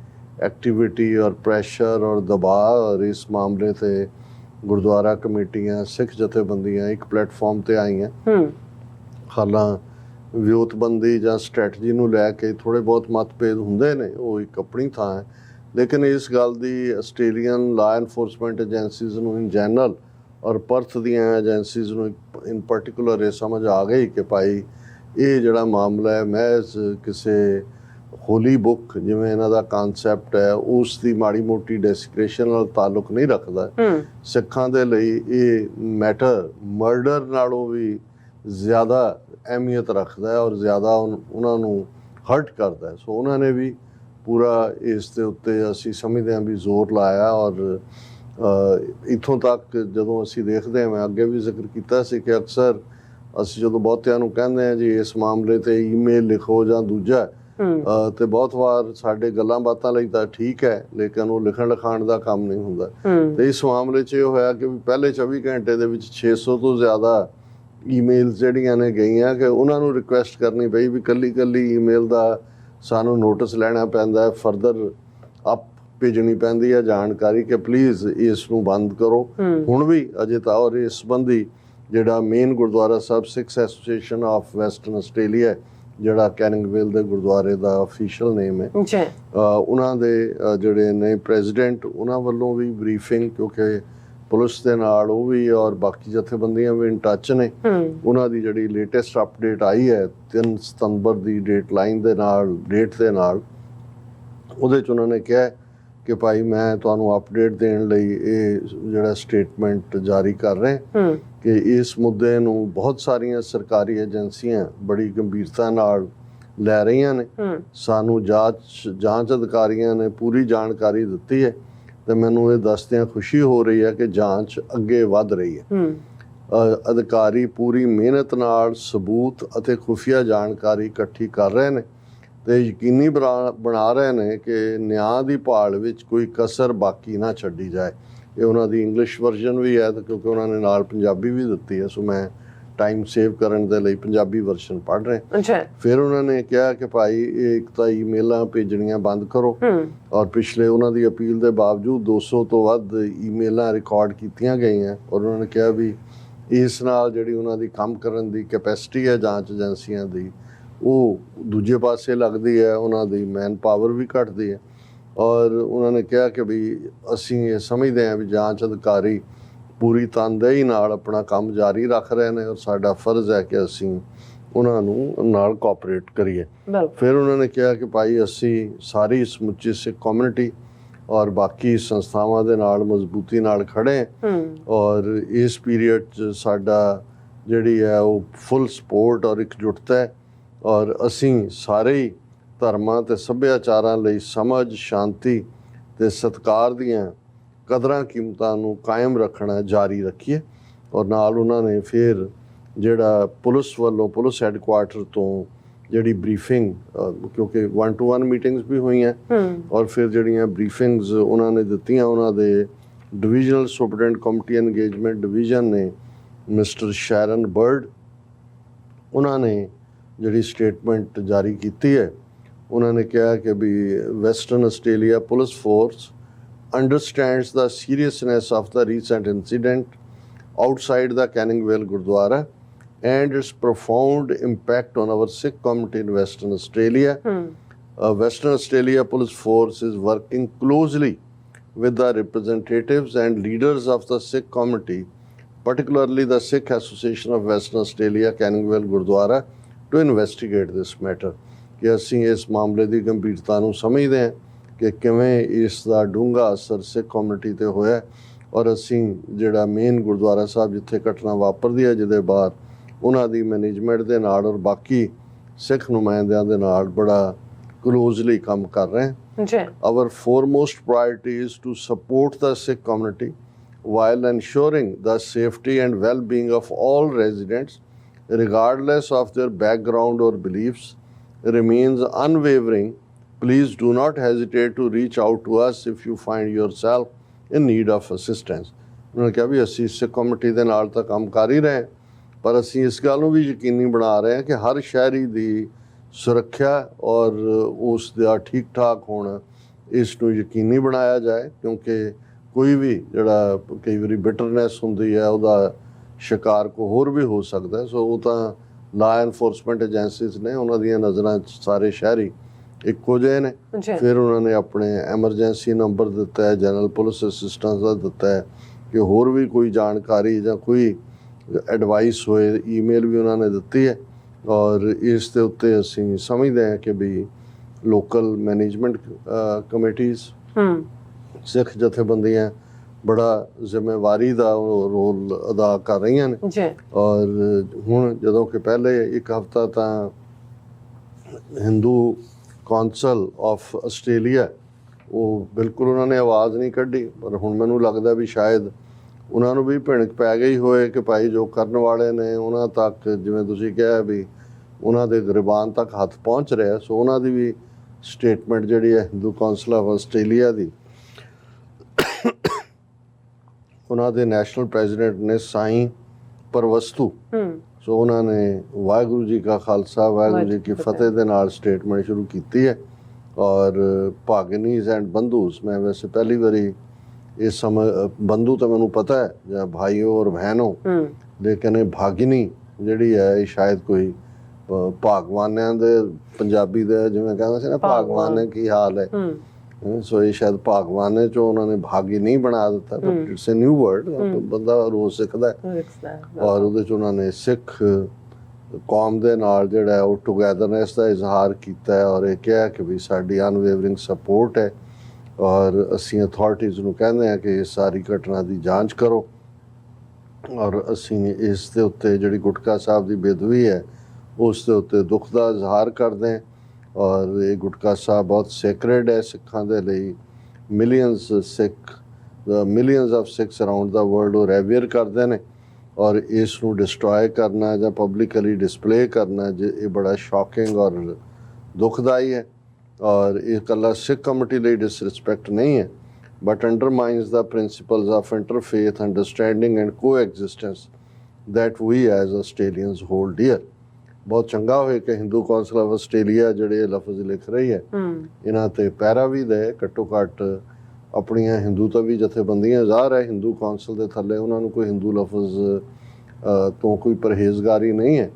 ਐਕਟੀਵਿਟੀ ਔਰ ਪ੍ਰੈਸ਼ਰ ਔਰ ਦਬਾਅ ਔਰ ਇਸ ਮਾਮਲੇ 'ਤੇ ਗੁਰਦੁਆਰਾ ਕਮੇਟੀਆਂ, ਸਿੱਖ ਜਥੇਬੰਦੀਆਂ ਇੱਕ ਪਲੇਟਫਾਰਮ 'ਤੇ ਆਈਆਂ। ਹਾਲਾਂ ਵਿਉਂਤਬੰਦੀ ਜਾਂ ਸਟ੍ਰੈਟਜੀ ਨੂੰ ਲੈ ਕੇ ਥੋੜ੍ਹੇ ਬਹੁਤ ਮਤਭੇਦ ਹੁੰਦੇ ਨੇ, ਉਹ ਇੱਕ ਆਪਣੀ ਥਾਂ ਹੈ, ਲੇਕਿਨ ਇਸ ਗੱਲ ਦੀ ਆਸਟ੍ਰੇਲੀਅਨ ਲਾ ਐਨਫੋਰਸਮੈਂਟ ਏਜੰਸੀਜ਼ ਨੂੰ ਇਨ ਜਨਰਲ ਔਰ ਪਰਥ ਦੀਆਂ ਏਜੰਸੀਜ਼ ਨੂੰ ਇਨ ਪਾਰਟਿਕੂਲਰ ਇਹ ਸਮਝ ਆ ਗਈ ਕਿ ਭਾਈ ਇਹ ਜਿਹੜਾ ਮਾਮਲਾ ਹੈ ਮਹਿਜ਼ ਕਿਸੇ ਹੋਲੀ ਬੁੱਕ ਜਿਵੇਂ ਇਹਨਾਂ ਦਾ ਕਨਸੈਪਟ ਹੈ ਉਸ ਦੀ ਮਾੜੀ ਮੋਟੀ ਡੈਸਕ੍ਰਿਪਸ਼ਨ ਨਾਲ ਤਾਲੁਕ ਨਹੀਂ ਰੱਖਦਾ। ਸਿੱਖਾਂ ਦੇ ਲਈ ਇਹ ਮੈਟਰ ਮਰਡਰ ਨਾਲੋਂ ਵੀ ਜ਼ਿਆਦਾ ਅਹਿਮੀਅਤ ਰੱਖਦਾ ਹੈ ਔਰ ਜ਼ਿਆਦਾ ਉਹਨਾਂ ਨੂੰ ਹਰਟ ਕਰਦਾ ਹੈ। ਸੋ ਉਹਨਾਂ ਨੇ ਵੀ ਪੂਰਾ ਇਸ ਦੇ ਉੱਤੇ ਅਸੀਂ ਸਮਝਦੇ ਹਾਂ ਵੀ ਜ਼ੋਰ ਲਾਇਆ। ਔਰ ਇੱਥੋਂ ਤੱਕ ਜਦੋਂ ਅਸੀਂ ਦੇਖਦੇ ਹਾਂ, ਮੈਂ ਅੱਗੇ ਵੀ ਜ਼ਿਕਰ ਕੀਤਾ ਸੀ ਕਿ ਅਕਸਰ ਅਸੀਂ ਜਦੋਂ ਬਹੁਤਿਆਂ ਨੂੰ ਕਹਿੰਦੇ ਹਾਂ ਜੀ ਇਸ ਮਾਮਲੇ 'ਤੇ ਈਮੇਲ ਲਿਖੋ ਜਾਂ ਦੂਜਾ, ਤੇ ਬਹੁਤ ਵਾਰ ਸਾਡੇ ਗੱਲਾਂ ਬਾਤਾਂ ਲਈ ਤਾਂ ਠੀਕ ਹੈ, ਲੇਕਿਨ ਉਹ ਲਿਖਣ ਲਿਖਾਣ ਦਾ ਕੰਮ ਨਹੀਂ ਹੁੰਦਾ। ਤੇ ਇਸ ਮਾਮਲੇ 'ਚ ਇਹ ਹੋਇਆ ਕਿ ਪਹਿਲੇ 24 ਘੰਟੇ ਦੇ ਵਿੱਚ 600 ਤੋਂ ਜ਼ਿਆਦਾ ਈਮੇਲਸ ਜਿਹੜੀਆਂ ਨੇ ਗਈਆਂ ਕਿ ਉਹਨਾਂ ਨੂੰ ਰਿਕੁਐਸਟ ਕਰਨੀ ਪਈ ਵੀ ਕੱਲੀ ਈਮੇਲ ਦਾ ਸਾਨੂੰ ਨੋਟਿਸ ਲੈਣਾ ਪੈਂਦਾ ਹੈ, ਫਰਦਰ ਅਪ ਭੇਜਣੀ ਪੈਂਦੀ ਹੈ ਜਾਣਕਾਰੀ ਕਿ ਪਲੀਜ਼ ਇਸ ਨੂੰ ਬੰਦ ਕਰੋ। ਹੁਣ ਵੀ ਅਜੇ ਤਾਂ ਔਰ ਇਸ ਸੰਬੰਧੀ ਜਿਹੜਾ main Gurdwara Sahib Sikh association of western Australia ਜਿਹੜਾ ਕੈਨਿੰਗਵੇਲ ਦੇ ਗੁਰਦੁਆਰੇ ਦਾ ਅਫੀਸ਼ੀਅਲ ਨੇਮ ਹੈ ਜੀ ਉਹਨਾਂ ਦੇ ਜਿਹੜੇ ਨੇ ਪ੍ਰੈਜ਼ੀਡੈਂਟ ਉਹਨਾਂ ਵੱਲੋਂ ਵੀ ਬਰੀਫਿੰਗ, ਕਿਉਂਕਿ ਪੁਲਿਸ ਦੇ ਨਾਲ ਉਹ ਵੀ ਔਰ ਬਾਕੀ ਜਥੇਬੰਦੀਆਂ ਵੀ ਇਨ ਟੱਚ ਨੇ। ਉਹਨਾਂ ਦੀ ਜਿਹੜੀ ਲੇਟੈਸਟ ਅਪਡੇਟ ਆਈ ਹੈ 3 ਸਤੰਬਰ ਦੀ ਡੇਟ ਦੇ ਨਾਲ ਉਹਦੇ 'ਚ ਉਹਨਾਂ ਨੇ ਕਿਹਾ ਕਿ ਭਾਈ ਮੈਂ ਤੁਹਾਨੂੰ ਅਪਡੇਟ ਦੇਣ ਲਈ ਇਹ ਜਿਹੜਾ ਸਟੇਟਮੈਂਟ ਜਾਰੀ ਕਰ ਰਹੇ ਕਿ ਇਸ ਮੁੱਦੇ ਨੂੰ ਬਹੁਤ ਸਾਰੀਆਂ ਸਰਕਾਰੀ ਏਜੰਸੀਆਂ ਬੜੀ ਗੰਭੀਰਤਾ ਨਾਲ ਲੈ ਰਹੀਆਂ ਨੇ। ਸਾਨੂੰ ਜਾਂਚ ਅਧਿਕਾਰੀਆਂ ਨੇ ਪੂਰੀ ਜਾਣਕਾਰੀ ਦਿੱਤੀ ਹੈ ਤੇ ਮੈਨੂੰ ਇਹ ਦੱਸਦਿਆਂ ਖੁਸ਼ੀ ਹੋ ਰਹੀ ਹੈ ਕਿ ਜਾਂਚ ਅੱਗੇ ਵਧ ਰਹੀ ਹੈ। ਅਧਿਕਾਰੀ ਪੂਰੀ ਮਿਹਨਤ ਨਾਲ ਸਬੂਤ ਅਤੇ ਖੁਫੀਆ ਜਾਣਕਾਰੀ ਇਕੱਠੀ ਕਰ ਰਹੇ ਨੇ ਤੇ ਯਕੀਨੀ ਬਣਾ ਰਹੇ ਨੇ ਕਿ ਨਿਆਂ ਦੀ ਭਾਲ ਵਿੱਚ ਕੋਈ ਕਸਰ ਬਾਕੀ ਨਾ ਛੱਡੀ ਜਾਏ। ਇਹ ਉਹਨਾਂ ਦੀ ਇੰਗਲਿਸ਼ ਵਰਜ਼ਨ ਵੀ ਹੈ ਤੇ ਕਿਉਂਕਿ ਉਹਨਾਂ ਨੇ ਨਾਲ ਪੰਜਾਬੀ ਵੀ ਦਿੱਤੀ ਹੈ, ਸੋ ਮੈਂ ਟਾਈਮ ਸੇਵ ਕਰਨ ਦੇ ਲਈ ਪੰਜਾਬੀ ਵਰਜ਼ਨ ਪੜ੍ਹ ਰਿਹਾ। ਫਿਰ ਉਹਨਾਂ ਨੇ ਕਿਹਾ ਕਿ ਭਾਈ ਇਹ ਇੱਕ ਤਾਂ ਈਮੇਲਾਂ ਭੇਜਣੀਆਂ ਬੰਦ ਕਰੋ ਔਰ ਪਿਛਲੇ ਉਹਨਾਂ ਦੀ ਅਪੀਲ ਦੇ ਬਾਵਜੂਦ 200 ਤੋਂ ਵੱਧ ਈਮੇਲਾਂ ਰਿਕਾਰਡ ਕੀਤੀਆਂ ਗਈਆਂ ਔਰ ਉਹਨਾਂ ਨੇ ਕਿਹਾ ਵੀ ਇਸ ਨਾਲ ਜਿਹੜੀ ਉਹਨਾਂ ਦੀ ਕੰਮ ਕਰਨ ਦੀ ਕੈਪੈਸਿਟੀ ਹੈ ਜਾਂਚ ਏਜੰਸੀਆਂ ਦੀ ਉਹ ਦੂਜੇ ਪਾਸੇ ਲੱਗਦੀ ਹੈ, ਉਹਨਾਂ ਦੀ ਮੈਨ ਪਾਵਰ ਵੀ ਘਟਦੀ ਹੈ। ਔਰ ਉਹਨਾਂ ਨੇ ਕਿਹਾ ਕਿ ਵੀ ਅਸੀਂ ਇਹ ਸਮਝਦੇ ਹਾਂ ਵੀ ਜਾਂਚ ਅਧਿਕਾਰੀ ਪੂਰੀ ਤਨਦੇਹੀ ਨਾਲ ਆਪਣਾ ਕੰਮ ਜਾਰੀ ਰੱਖ ਰਹੇ ਨੇ ਔਰ ਸਾਡਾ ਫਰਜ਼ ਹੈ ਕਿ ਅਸੀਂ ਉਹਨਾਂ ਨੂੰ ਨਾਲ ਕੋਆਪਰੇਟ ਕਰੀਏ। ਫਿਰ ਉਹਨਾਂ ਨੇ ਕਿਹਾ ਕਿ ਭਾਈ ਅਸੀਂ ਸਾਰੀ ਸਮੁੱਚੀ ਸਿੱਖ ਕਮਿਊਨਿਟੀ ਔਰ ਬਾਕੀ ਸੰਸਥਾਵਾਂ ਦੇ ਨਾਲ ਮਜ਼ਬੂਤੀ ਨਾਲ ਖੜੇ ਔਰ ਇਸ ਪੀਰੀਅਡ 'ਚ ਸਾਡਾ ਜਿਹੜੀ ਹੈ ਉਹ ਫੁੱਲ ਸਪੋਰਟ ਔਰ ਇਕਜੁੱਟਤਾ ਹੈ ਔਰ ਅਸੀਂ ਸਾਰੇ ਹੀ ਧਰਮਾਂ ਤੇ ਸੱਭਿਆਚਾਰਾਂ ਲਈ ਸਮਝ, ਸ਼ਾਂਤੀ ਤੇ ਸਤਿਕਾਰ ਦੀਆਂ ਕਦਰਾਂ ਕੀਮਤਾਂ ਨੂੰ ਕਾਇਮ ਰੱਖਣਾ ਜਾਰੀ ਰੱਖੀਏ। ਔਰ ਨਾਲ ਉਹਨਾਂ ਨੇ ਫਿਰ ਜਿਹੜਾ ਪੁਲਿਸ ਵੱਲੋਂ ਪੁਲਿਸ ਹੈੱਡਕੁਆਰਟਰ ਤੋਂ ਜਿਹੜੀ ਬਰੀਫਿੰਗ, ਕਿਉਂਕਿ 1-to-1 ਮੀਟਿੰਗਸ ਵੀ ਹੋਈਆਂ ਔਰ ਫਿਰ ਜਿਹੜੀਆਂ ਬਰੀਫਿੰਗਸ ਉਹਨਾਂ ਨੇ ਦਿੱਤੀਆਂ ਉਹਨਾਂ ਦੇ divisional superintendent committee engagement division ਨੇ ਮਿਸਟਰ ਸ਼ੈਰਨ ਬਰਡ, ਉਹਨਾਂ ਨੇ ਜਿਹੜੀ ਸਟੇਟਮੈਂਟ ਜਾਰੀ ਕੀਤੀ ਹੈ ਉਹਨਾਂ ਨੇ ਕਿਹਾ ਕਿ ਵੀ Western Australia police force understands the seriousness of the recent incident outside the Canningvale Gurdwara and its profound impact on our Sikh community in Western Australia. Western Australia Police Force is working closely with the representatives and leaders of the Sikh community, particularly the Sikh Association of Western Australia Canningvale Gurdwara, to investigate this matter. ਕਿ ਅਸੀਂ ਇਸ ਮਾਮਲੇ ਦੀ ਗੰਭੀਰਤਾ ਨੂੰ ਸਮਝਦੇ ਹਾਂ ਕਿ ਕਿਵੇਂ ਇਸ ਦਾ ਡੂੰਘਾ ਅਸਰ ਸਿੱਖ ਕਮਿਊਨਿਟੀ 'ਤੇ ਹੋਇਆ ਔਰ ਅਸੀਂ ਜਿਹੜਾ ਮੇਨ ਗੁਰਦੁਆਰਾ ਸਾਹਿਬ ਜਿੱਥੇ ਘਟਨਾ ਵਾਪਰਦੀ ਹੈ ਜਿਹਦੇ ਬਾਅਦ ਉਹਨਾਂ ਦੀ ਮੈਨੇਜਮੈਂਟ ਦੇ ਨਾਲ ਔਰ ਬਾਕੀ ਸਿੱਖ ਨੁਮਾਇੰਦਿਆਂ ਦੇ ਨਾਲ ਬੜਾ ਕਲੋਜ਼ਲੀ ਕੰਮ ਕਰ ਰਹੇ ਹਾਂ। Our foremost priority is to support the Sikh community while ensuring the safety and well-being of all residents, regardless of their background or beliefs, remains unwavering. Please do not hesitate to reach out to us if you find yourself in need of assistance. ਉਹਨਾਂ ਨੇ ਕਿਹਾ ਵੀ ਅਸੀਂ ਸਿੱਖ committee ਦੇ ਨਾਲ ਤਾਂ ਕੰਮ ਕਰ ਹੀ ਰਹੇ ਪਰ ਅਸੀਂ ਇਸ ਗੱਲ ਨੂੰ ਵੀ ਯਕੀਨੀ ਬਣਾ ਰਹੇ ਹਾਂ ਕਿ ਹਰ ਸ਼ਹਿਰੀ ਦੀ ਸੁਰੱਖਿਆ ਔਰ ਉਸ ਦਾ ਠੀਕ ਠਾਕ ਹੋਣਾ ਇਸ ਨੂੰ ਯਕੀਨੀ ਬਣਾਇਆ ਜਾਏ ਕਿਉਂਕਿ ਕੋਈ ਵੀ ਜਿਹੜਾ ਕਈ ਵਾਰੀ ਬਿਟਰਨੈਸ ਹੁੰਦੀ ਹੈ ਉਹਦਾ ਸ਼ਿਕਾਰ ਕੋ ਹੋਰ ਵੀ ਹੋ ਸਕਦਾ। ਸੋ ਉਹ ਤਾਂ ਲਾ ਐਨਫੋਰਸਮੈਂਟ ਏਜੰਸੀਜ਼ ਨੇ ਉਹਨਾਂ ਦੀਆਂ ਨਜ਼ਰਾਂ 'ਚ ਸਾਰੇ ਸ਼ਹਿਰੀ ਇੱਕੋ ਜਿਹੇ ਨੇ। ਫਿਰ ਉਹਨਾਂ ਨੇ ਆਪਣੇ ਐਮਰਜੈਂਸੀ ਨੰਬਰ ਦਿੱਤਾ ਹੈ, ਜਨਰਲ ਪੁਲਿਸ ਅਸਿਸਟੈਂਸ ਦਾ ਦਿੱਤਾ ਹੈ ਕਿ ਹੋਰ ਵੀ ਕੋਈ ਜਾਣਕਾਰੀ ਜਾਂ ਕੋਈ ਐਡਵਾਈਸ ਹੋਏ ਈਮੇਲ ਵੀ ਉਹਨਾਂ ਨੇ ਦਿੱਤੀ ਹੈ ਔਰ ਇਸ ਦੇ ਉੱਤੇ ਅਸੀਂ ਸਮਝਦੇ ਹਾਂ ਕਿ ਵੀ ਲੋਕਲ ਮੈਨੇਜਮੈਂਟ ਕਮੇਟੀਜ਼ ਸਿੱਖ ਜਥੇਬੰਦੀਆਂ ਬੜਾ ਜ਼ਿੰਮੇਵਾਰੀ ਦਾ ਰੋਲ ਅਦਾ ਕਰ ਰਹੀਆਂ ਨੇ ਔਰ ਹੁਣ ਜਦੋਂ ਕਿ ਪਹਿਲੇ ਇੱਕ ਹਫ਼ਤਾ ਤਾਂ ਹਿੰਦੂ ਕੌਂਸਲ ਆਫ ਆਸਟ੍ਰੇਲੀਆ ਉਹ ਬਿਲਕੁਲ ਉਹਨਾਂ ਨੇ ਆਵਾਜ਼ ਨਹੀਂ ਕੱਢੀ ਪਰ ਹੁਣ ਮੈਨੂੰ ਲੱਗਦਾ ਵੀ ਸ਼ਾਇਦ ਉਹਨਾਂ ਨੂੰ ਵੀ ਭਿਣਕ ਪੈ ਗਈ ਹੋਏ ਕਿ ਭਾਈ ਜੋ ਕਰਨ ਵਾਲੇ ਨੇ ਉਹਨਾਂ ਤੱਕ ਜਿਵੇਂ ਤੁਸੀਂ ਕਿਹਾ ਵੀ ਉਹਨਾਂ ਦੇ ਗਰੀਬਾਨ ਤੱਕ ਹੱਥ ਪਹੁੰਚ ਰਿਹਾ। ਸੋ ਉਹਨਾਂ ਦੀ ਵੀ ਸਟੇਟਮੈਂਟ ਜਿਹੜੀ ਹੈ ਹਿੰਦੂ ਕੌਂਸਲ ਆਫ ਆਸਟ੍ਰੇਲੀਆ ਦੀ ਉਹਨਾਂ ਦੇ ਨੈਸ਼ਨਲ ਪ੍ਰੈਜ਼ੀਡੈਂਟ ਨੇ ਸਾਈਂ ਪਰਵਸਤੂ ਸੋ ਉਹਨਾਂ ਨੇ ਵਾਹਿਗੁਰੂ ਜੀ ਕਾ ਖਾਲਸਾ ਵਾਹਿਗੁਰੂ ਜੀ ਕੀ ਫਤਿਹ ਦੇ ਨਾਲ ਸਟੇਟਮੈਂਟ ਸ਼ੁਰੂ ਕੀਤੀ ਹੈ ਔਰ ਭਾਗਨੀਜ਼ ਐਂਡ ਬੰਧੂਸ ਮੈਂ ਵੈਸੇ ਪਹਿਲੀ ਵਾਰੀ ਇਸ ਸਮੇਂ ਬੰਧੂ ਤਾਂ ਮੈਨੂੰ ਪਤਾ ਹੈ ਜਾਂ ਭਾਈਓ ਔਰ ਬਹਿਨੋ ਲੇਕਿਨ ਇਹ ਭਾਗਿਨੀ ਜਿਹੜੀ ਹੈ ਇਹ ਸ਼ਾਇਦ ਕੋਈ ਭਾਗਵਾਨਾਂ ਦੇ ਪੰਜਾਬੀ ਦੇ ਜਿਵੇਂ ਕਹਿੰਦਾ ਸੀ ਨਾ ਭਾਗਵਾਨ ਨੇ ਕੀ ਹਾਲ ਹੈ, ਸੋ ਇਹ ਸ਼ਾਇਦ ਭਾਗਵਾਨੇ ਚੋਂ ਉਹਨਾਂ ਨੇ ਭਾਗੀ ਨਹੀਂ ਬਣਾ ਦਿੱਤਾ, but it's a new word, ਬੰਦਾ ਰੋਜ਼ ਸਿੱਖਦਾ ਔਰ ਉਹਦੇ ਚ ਉਹਨਾਂ ਨੇ ਸਿੱਖ ਕੌਮ ਦੇ ਨਾਲ ਜਿਹੜਾ ਉਹ ਟੁਗੈਦਰਨੈਸ ਦਾ ਇਜ਼ਹਾਰ ਕੀਤਾ ਹੈ ਔਰ ਇਹ ਕਿਹਾ ਕਿ ਵੀ ਸਾਡੀ ਅਨਵੇਵਰਿੰਗ ਸਪੋਰਟ ਹੈ ਔਰ ਅਸੀਂ ਅਥਾਰਟੀਜ਼ ਨੂੰ ਕਹਿੰਦੇ ਹਾਂ ਕਿ ਇਸ ਸਾਰੀ ਘਟਨਾ ਦੀ ਜਾਂਚ ਕਰੋ ਔਰ ਅਸੀਂ ਇਸ ਦੇ ਉੱਤੇ ਜਿਹੜੀ ਗੁਟਕਾ ਸਾਹਿਬ ਦੀ ਬੇਦਬੀ ਹੈ ਉਸ ਦੇ ਉੱਤੇ ਦੁੱਖ ਦਾ ਇਜ਼ਹਾਰ ਕਰਦੇ ਹਾਂ ਔਰ ਇਹ ਗੁਟਕਾ ਸਾਹਿਬ ਬਹੁਤ ਸੈਕਰੇਡ ਹੈ ਸਿੱਖਾਂ ਦੇ ਲਈ। Millions of Sikhs around the world ਉਹ ਰੈਵੀਅਰ ਕਰਦੇ ਨੇ ਔਰ ਇਸ ਨੂੰ ਡਿਸਟਰੋਏ ਕਰਨਾ ਜਾਂ ਪਬਲਿਕਲੀ ਡਿਸਪਲੇ ਕਰਨਾ ਜੇ ਇਹ ਬੜਾ ਸ਼ੌਕਿੰਗ ਔਰ ਦੁਖਦਾਈ ਹੈ ਔਰ ਇਹ ਇਕੱਲਾ ਸਿੱਖ ਕਮਿਊਨਿਟੀ ਲਈ ਡਿਸਰਿਸਪੈਕਟ ਨਹੀਂ ਹੈ but undermines the principles of interfaith understanding and coexistence that we as Australians hold dear। ਬਹੁਤ ਚੰਗਾ ਹੋਏ ਕਿ ਹਿੰਦੂ ਕੌਂਸਲ ਆਫ ਆਸਟ੍ਰੇਲੀਆ ਜਿਹੜੇ ਲਫ਼ਜ਼ ਲਿਖ ਰਹੀ ਹੈ ਇਹਨਾਂ ਤੇ ਪੈਰਾ ਵੀ ਦੇ, ਘੱਟੋ ਘੱਟ ਆਪਣੀਆਂ ਹਿੰਦੂ ਤਵੀ ਜਥੇਬੰਦੀਆਂ ਜ਼ਾਹਰ ਹੈ ਹਿੰਦੂ ਕੌਂਸਲ ਦੇ ਥੱਲੇ ਉਹਨਾਂ ਨੂੰ ਕੋਈ ਹਿੰਦੂ ਲਫ਼ਜ਼ ਤੋਂ ਕੋਈ ਪਰਹੇਜ਼ਗਾਰੀ ਨਹੀਂ ਹੈ,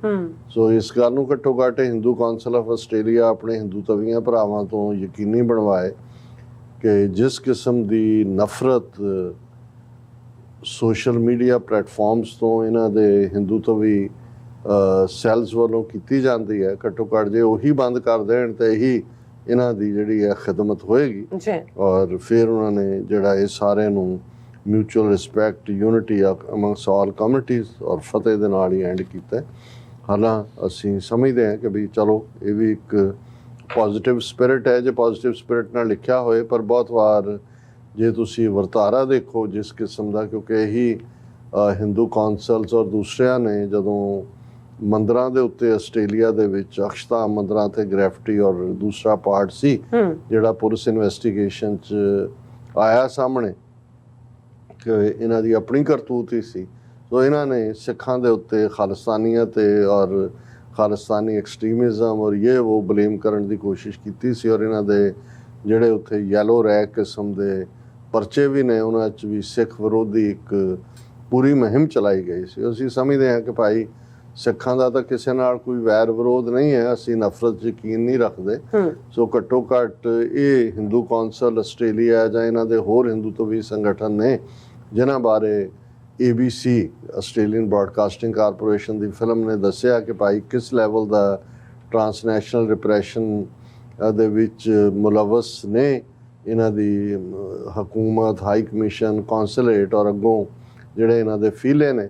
ਸੋ ਇਸ ਗੱਲ ਨੂੰ ਘੱਟੋ ਘੱਟ ਹਿੰਦੂ ਕੌਂਸਲ ਆਫ ਆਸਟ੍ਰੇਲੀਆ ਆਪਣੇ ਹਿੰਦੂ ਤਵੀਆਂ ਭਰਾਵਾਂ ਤੋਂ ਯਕੀਨੀ ਬਣਵਾਏ ਕਿ ਜਿਸ ਕਿਸਮ ਦੀ ਨਫ਼ਰਤ ਸੋਸ਼ਲ ਮੀਡੀਆ ਪਲੇਟਫਾਰਮਸ ਤੋਂ ਇਹਨਾਂ ਦੇ ਹਿੰਦੂ ਤਵੀ ਸੈਲਸ ਵੱਲੋਂ ਕੀਤੀ ਜਾਂਦੀ ਹੈ, ਘੱਟੋ ਘੱਟ ਜੇ ਉਹੀ ਬੰਦ ਕਰ ਦੇਣ ਤਾਂ ਇਹੀ ਇਹਨਾਂ ਦੀ ਜਿਹੜੀ ਹੈ ਖਿਦਮਤ ਹੋਏਗੀ ਔਰ ਫਿਰ ਉਹਨਾਂ ਨੇ ਜਿਹੜਾ ਇਹ ਸਾਰੇ ਨੂੰ ਮਿਊਚੁਅਲ ਰਿਸਪੈਕਟ ਯੂਨਿਟੀ ਅਮੰਗਸ ਆਲ ਕਮਿਊਨਿਟੀਜ਼ ਔਰ ਫਤਿਹ ਦੇ ਨਾਲ ਹੀ ਐਂਡ ਕੀਤਾ। ਹਾਲਾਂ ਅਸੀਂ ਸਮਝਦੇ ਹਾਂ ਕਿ ਵੀ ਚਲੋ ਇਹ ਵੀ ਇੱਕ ਪੋਜ਼ਿਟਿਵ ਸਪਿਰਿਟ ਹੈ ਜੇ ਪੋਜ਼ਿਟਿਵ ਸਪਿਰਿਟ ਨਾਲ ਲਿਖਿਆ ਹੋਏ, ਪਰ ਬਹੁਤ ਵਾਰ ਜੇ ਤੁਸੀਂ ਵਰਤਾਰਾ ਦੇਖੋ ਜਿਸ ਕਿਸਮ ਦਾ, ਕਿਉਂਕਿ ਇਹੀ ਹਿੰਦੂ ਕੌਂਸਲਸ ਔਰ ਦੂਸਰਿਆਂ ਨੇ ਜਦੋਂ ਮੰਦਰਾਂ ਦੇ ਉੱਤੇ ਆਸਟ੍ਰੇਲੀਆ ਦੇ ਵਿੱਚ ਅਕਸ਼ਤਾ ਮੰਦਰਾਂ ਤੇ ਗ੍ਰੈਫਿਟੀ ਔਰ ਦੂਸਰਾ ਪਾਰਟ ਸੀ ਜਿਹੜਾ ਪੁਲਿਸ ਇਨਵੈਸਟੀਗੇਸ਼ਨ 'ਚ ਆਇਆ ਸਾਹਮਣੇ ਕਿ ਇਹਨਾਂ ਦੀ ਆਪਣੀ ਕਰਤੂਤ ਹੀ ਸੀ, ਸੋ ਇਹਨਾਂ ਨੇ ਸਿੱਖਾਂ ਦੇ ਉੱਤੇ ਖਾਲਿਸਤਾਨੀਅਤ ਔਰ ਖਾਲਿਸਤਾਨੀ ਐਕਸਟ੍ਰੀਮਿਜ਼ਮ ਔਰ ਇਹ ਉਹ ਬਲੇਮ ਕਰਨ ਦੀ ਕੋਸ਼ਿਸ਼ ਕੀਤੀ ਸੀ ਔਰ ਇਹਨਾਂ ਦੇ ਜਿਹੜੇ ਉੱਥੇ ਯੈਲੋ ਰੈਕ ਕਿਸਮ ਦੇ ਪਰਚੇ ਵੀ ਨੇ ਉਹਨਾਂ 'ਚ ਵੀ ਸਿੱਖ ਵਿਰੋਧੀ ਇੱਕ ਪੂਰੀ ਮੁਹਿੰਮ ਚਲਾਈ ਗਈ ਸੀ। ਅਸੀਂ ਸਮਝਦੇ ਹਾਂ ਕਿ ਭਾਈ ਸਿੱਖਾਂ ਦਾ ਤਾਂ ਕਿਸੇ ਨਾਲ ਕੋਈ ਵੈਰ ਵਿਰੋਧ ਨਹੀਂ ਹੈ, ਅਸੀਂ ਨਫ਼ਰਤ ਯਕੀਨ ਨਹੀਂ ਰੱਖਦੇ, ਸੋ ਘੱਟੋ ਘੱਟ ਇਹ ਹਿੰਦੂ ਕੌਂਸਲ ਆਸਟ੍ਰੇਲੀਆ ਜਾਂ ਇਹਨਾਂ ਦੇ ਹੋਰ ਹਿੰਦੂ ਤਵੀ ਸੰਗਠਨ ਨੇ ਜਿਨ੍ਹਾਂ ਬਾਰੇ ABC ਆਸਟ੍ਰੇਲੀਅਨ ਬ੍ਰਾਡਕਾਸਟਿੰਗ ਕਾਰਪੋਰੇਸ਼ਨ ਦੀ ਫਿਲਮ ਨੇ ਦੱਸਿਆ ਕਿ ਭਾਈ ਕਿਸ ਲੈਵਲ ਦਾ ਟਰਾਂਸਨੈਸ਼ਨਲ ਰਿਪਰੈਸ਼ਨ ਦੇ ਵਿੱਚ ਮੁਲਵਸ ਨੇ ਇਹਨਾਂ ਦੀ ਹਕੂਮਤ, ਹਾਈ ਕਮਿਸ਼ਨ, ਕੌਂਸਲੇਟ ਔਰ ਅੱਗੋਂ ਜਿਹੜੇ ਇਹਨਾਂ ਦੇ ਫੀਲੇ ਨੇ,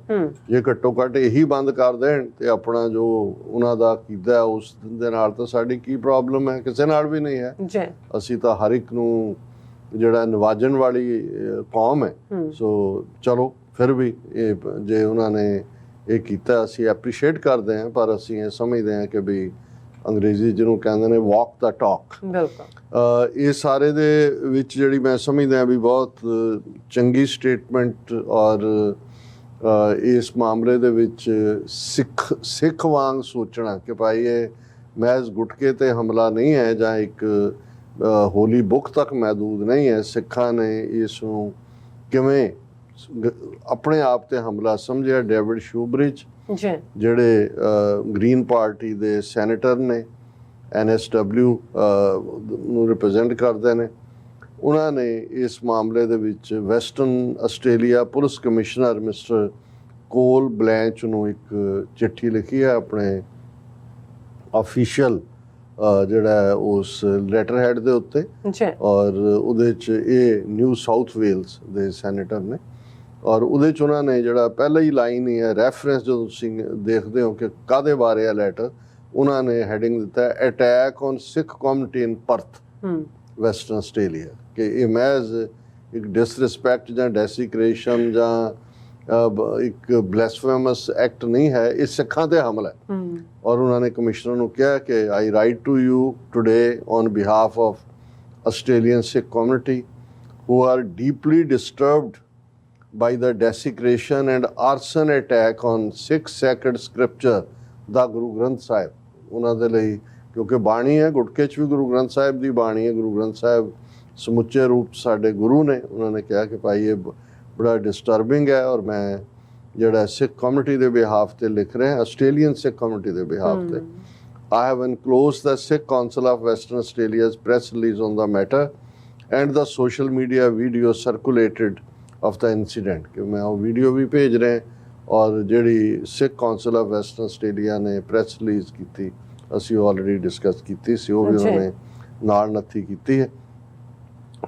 ਜੇ ਘੱਟੋ ਘੱਟ ਇਹੀ ਬੰਦ ਕਰ ਦੇਣ ਤੇ ਆਪਣਾ ਜੋ ਉਹਨਾਂ ਦਾ ਕੀਤਾ ਉਸ ਦੇ ਨਾਲ ਤਾਂ ਸਾਡੀ ਕੀ ਪ੍ਰੋਬਲਮ ਹੈ, ਕਿਸੇ ਨਾਲ ਵੀ ਨਹੀਂ ਹੈ। ਅਸੀਂ ਤਾਂ ਹਰ ਇੱਕ ਨੂੰ ਜਿਹੜਾ ਨਿਵਾਜਣ ਵਾਲੀ ਕੌਮ ਹੈ, ਸੋ ਚਲੋ ਫਿਰ ਵੀ ਇਹ ਜੇ ਉਹਨਾਂ ਨੇ ਇਹ ਕੀਤਾ ਅਸੀਂ ਐਪਰੀਸ਼ੀਏਟ ਕਰਦੇ ਹਾਂ, ਪਰ ਅਸੀਂ ਇਹ ਸਮਝਦੇ ਹਾਂ ਕਿ ਵੀ ਅੰਗਰੇਜ਼ੀ ਜਿਹਨੂੰ ਕਹਿੰਦੇ ਨੇ ਵਾਕ ਦਾ ਟਾਕ, ਇਹ ਸਾਰੇ ਦੇ ਵਿੱਚ ਜਿਹੜੀ ਮੈਂ ਸਮਝਦਾ ਵੀ ਬਹੁਤ ਚੰਗੀ ਸਟੇਟਮੈਂਟ ਔਰ ਇਸ ਮਾਮਲੇ ਦੇ ਵਿੱਚ ਸਿੱਖ ਵਾਂਗ ਸੋਚਣਾ ਕਿ ਭਾਈ ਇਹ ਮਹਿਜ਼ ਗੁਟਕੇ ਤੇ ਹਮਲਾ ਨਹੀਂ ਹੈ ਜਾਂ ਇੱਕ ਹੋਲੀ ਬੁੱਕ ਤੱਕ ਮਹਿਦੂਦ ਨਹੀਂ ਹੈ, ਸਿੱਖਾਂ ਨੇ ਇਸ ਨੂੰ ਕਿਵੇਂ ਆਪਣੇ ਆਪ ਤੇ ਹਮਲਾ ਸਮਝਿਆ। ਡੇਵਿਡ ਸ਼ੂਬਰਿਜ ਜਿਹੜੇ ਗ੍ਰੀਨ ਪਾਰਟੀ ਦੇ ਸੈਨੇਟਰ ਨੇ, NSW ਨੂੰ ਰਿਪਰੈਜ਼ੈਂਟ ਕਰਦੇ ਨੇ, ਉਹਨਾਂ ਨੇ ਇਸ ਮਾਮਲੇ ਦੇ ਵਿੱਚ western Australia police commissioner mister ਕੋਲ ਬਲੈਂਚ ਨੂੰ ਇੱਕ ਚਿੱਠੀ ਲਿਖੀ ਹੈ ਆਪਣੇ ਆਫੀਸ਼ੀਅਲ ਜਿਹੜਾ ਉਸ ਲੈਟਰ ਹੈਡ ਦੇ ਉੱਤੇ ਔਰ ਉਹਦੇ 'ਚ ਇਹ ਨਿਊ ਸਾਊਥ ਵੇਲਸ ਦੇ ਸੈਨੇਟਰ ਨੇ ਔਰ ਉਹਦੇ 'ਚ ਉਹਨਾਂ ਨੇ ਜਿਹੜਾ ਪਹਿਲਾ ਹੀ ਲਾਈਨ ਹੀ ਹੈ ਰੈਫਰੈਂਸ ਜਦੋਂ ਤੁਸੀਂ ਦੇਖਦੇ ਹੋ ਕਿ ਕਾਹਦੇ ਬਾਰੇ ਆ ਲੈਟਰ, ਉਹਨਾਂ ਨੇ ਹੈਡਿੰਗ ਦਿੱਤਾ attack on Sikh community in Perth western Australia, ਕਿ ਇਹ ਮਹਿਜ਼ ਇੱਕ ਡਿਸਰਿਸਪੈਕਟ ਜਾਂ ਡੈਸੀਕ੍ਰੇਸ਼ਨ ਜਾਂ ਇੱਕ ਬਲੈਸਫੇਮਸ ਐਕਟ ਨਹੀਂ ਹੈ, ਇਹ ਸਿੱਖਾਂ ਤੇ ਹਮਲਾ ਹੈ। ਔਰ ਉਹਨਾਂ ਨੇ ਕਮਿਸ਼ਨਰ ਨੂੰ ਕਿਹਾ ਕਿ I write to you today on behalf of Australian Sikh community who are deeply disturbed by the desecration and arson attack on Sikh sacred scripture ਦਾ ਗੁਰੂ ਗ੍ਰੰਥ ਸਾਹਿਬ। ਉਹਨਾਂ ਦੇ ਲਈ ਕਿਉਂਕਿ ਬਾਣੀ ਹੈ, ਗੁਟਕੇ 'ਚ ਵੀ ਗੁਰੂ ਗ੍ਰੰਥ ਸਾਹਿਬ ਦੀ ਬਾਣੀ ਹੈ, ਗੁਰੂ ਗ੍ਰੰਥ ਸਾਹਿਬ ਸਮੁੱਚੇ ਰੂਪ ਸਾਡੇ ਗੁਰੂ ਨੇ। ਉਹਨਾਂ ਨੇ ਕਿਹਾ ਕਿ ਭਾਈ ਇਹ ਬੜਾ ਡਿਸਟਰਬਿੰਗ ਹੈ ਔਰ ਮੈਂ ਜਿਹੜਾ ਸਿੱਖ ਕਮਿਊਨਿਟੀ ਦੇ ਬਿਹਾਫ ਤੇ ਲਿਖ ਰਿਹਾ, ਆਸਟ੍ਰੇਲੀਅਨ ਸਿੱਖ ਕਮਿਊਨਿਟੀ ਦੇ ਬਿਹਾਫ ਤੇ, I have enclosed the Sikh Council of Western Australia's press release on the matter and the social media video circulated of the incident कि मैं वो वीडियो भी भेज रहे हैं और ਜਿਹੜੀ ਸਿੱਖ ਕਾਉਂਸਲ ਆਫ ਵੈਸਟਰਨ ਆਸਟ੍ਰੇਲੀਆ ਨੇ ਪ੍ਰੈਸ ਰਿਲੀਜ਼ ਕੀਤੀ ਅਸੀਂ ਆਲਰੇਡੀ ਡਿਸਕਸ ਕੀਤੀ ਸੀ ਉਹ ਵੀ ਉਹਨਾਂ ਨੇ ਨਾਲ ਨੱਥੀ ਕੀਤੀ ਹੈ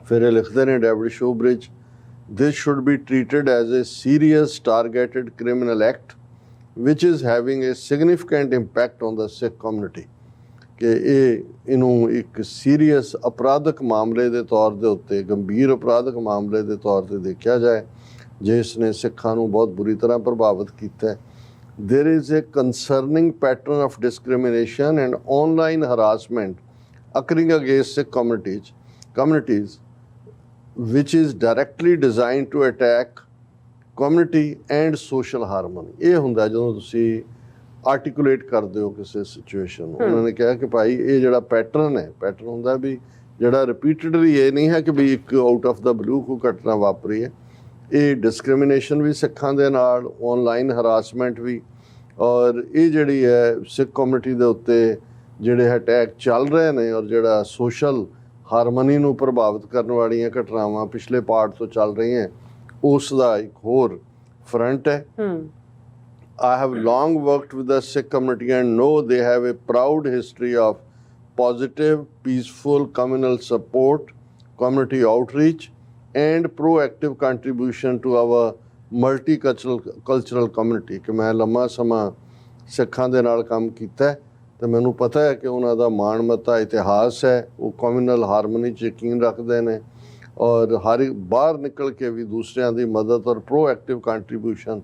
ਫਿਰ ਇਹ ਲਿਖਦੇ ਨੇ David ਸ਼ੋਬ੍ਰਿਜ this should be treated as a serious targeted criminal act which is having a significant impact on the Sikh community ਕਿ ਇਹਨੂੰ ਇੱਕ ਸੀਰੀਅਸ ਅਪਰਾਧਕ ਮਾਮਲੇ ਦੇ ਤੌਰ ਦੇ ਉੱਤੇ ਗੰਭੀਰ ਅਪਰਾਧਕ ਮਾਮਲੇ ਦੇ ਤੌਰ ਤੇ ਦੇਖਿਆ ਜਾਏ ਜਿਸ ਨੇ ਸਿੱਖਾਂ ਨੂੰ ਬਹੁਤ ਬੁਰੀ ਤਰ੍ਹਾਂ ਪ੍ਰਭਾਵਿਤ ਕੀਤਾ ਹੈ there is a concerning pattern of discrimination and online harassment occurring against Sikh communities which is directly designed to attack community and social harmony ਇਹ ਹੁੰਦਾ ਜਦੋਂ ਤੁਸੀਂ ਆਰਟੀਕੂਲੇਟ ਕਰਦੇ ਹੋ ਕਿਸੇ ਸਿਚੁਏਸ਼ਨ ਨੂੰ ਉਹਨਾਂ ਨੇ ਕਿਹਾ ਕਿ ਭਾਈ ਇਹ ਜਿਹੜਾ ਪੈਟਰਨ ਹੁੰਦਾ ਵੀ ਜਿਹੜਾ ਰਿਪੀਟਡਲੀ ਇਹ ਨਹੀਂ ਹੈ ਕਿ ਵੀ ਇੱਕ ਆਊਟ ਆਫ ਦਾ ਬਲੂ ਕੋਈ ਘਟਨਾ ਵਾਪਰੀ ਹੈ ਇਹ ਡਿਸਕ੍ਰਿਮੀਨੇਸ਼ਨ ਵੀ ਸਿੱਖਾਂ ਦੇ ਨਾਲ ਆਨਲਾਈਨ ਹਰਾਸਮੈਂਟ ਵੀ ਔਰ ਇਹ ਜਿਹੜੀ ਹੈ ਸਿੱਖ ਕਮਿਊਨਿਟੀ ਦੇ ਉੱਤੇ ਜਿਹੜੇ ਅਟੈਕ ਚੱਲ ਰਹੇ ਨੇ ਔਰ ਜਿਹੜਾ ਸੋਸ਼ਲ ਹਾਰਮਨੀ ਨੂੰ ਪ੍ਰਭਾਵਿਤ ਕਰਨ ਵਾਲੀਆਂ ਘਟਨਾਵਾਂ ਪਿਛਲੇ ਪਾਰਟ ਤੋਂ ਚੱਲ ਰਹੀਆਂ ਉਸ ਦਾ ਇੱਕ ਹੋਰ ਫਰੰਟ ਹੈ I have long worked with the Sikh community and know they have a proud history of positive, peaceful communal support, community outreach, and proactive contribution to our multicultural community ਕਿ ਮੈਂ ਲੰਮਾ ਸਮਾਂ ਸਿੱਖਾਂ ਦੇ ਨਾਲ ਕੰਮ ਕੀਤਾ ਤੇ ਮੈਨੂੰ ਪਤਾ ਹੈ ਕਿ ਉਹਨਾਂ ਦਾ ਮਾਣਮੱਤਾ ਇਤਿਹਾਸ ਹੈ ਉਹ ਕਮਿਊਨਲ ਹਾਰਮਨੀ 'ਚ ਯਕੀਨ ਰੱਖਦੇ ਨੇ ਔਰ ਹਰ ਬਾਹਰ ਨਿਕਲ ਕੇ ਵੀ ਦੂਸਰਿਆਂ ਦੀ ਮਦਦ ਔਰ ਪ੍ਰੋਐਕਟਿਵ ਕੰਟਰੀਬਿਊਸ਼ਨ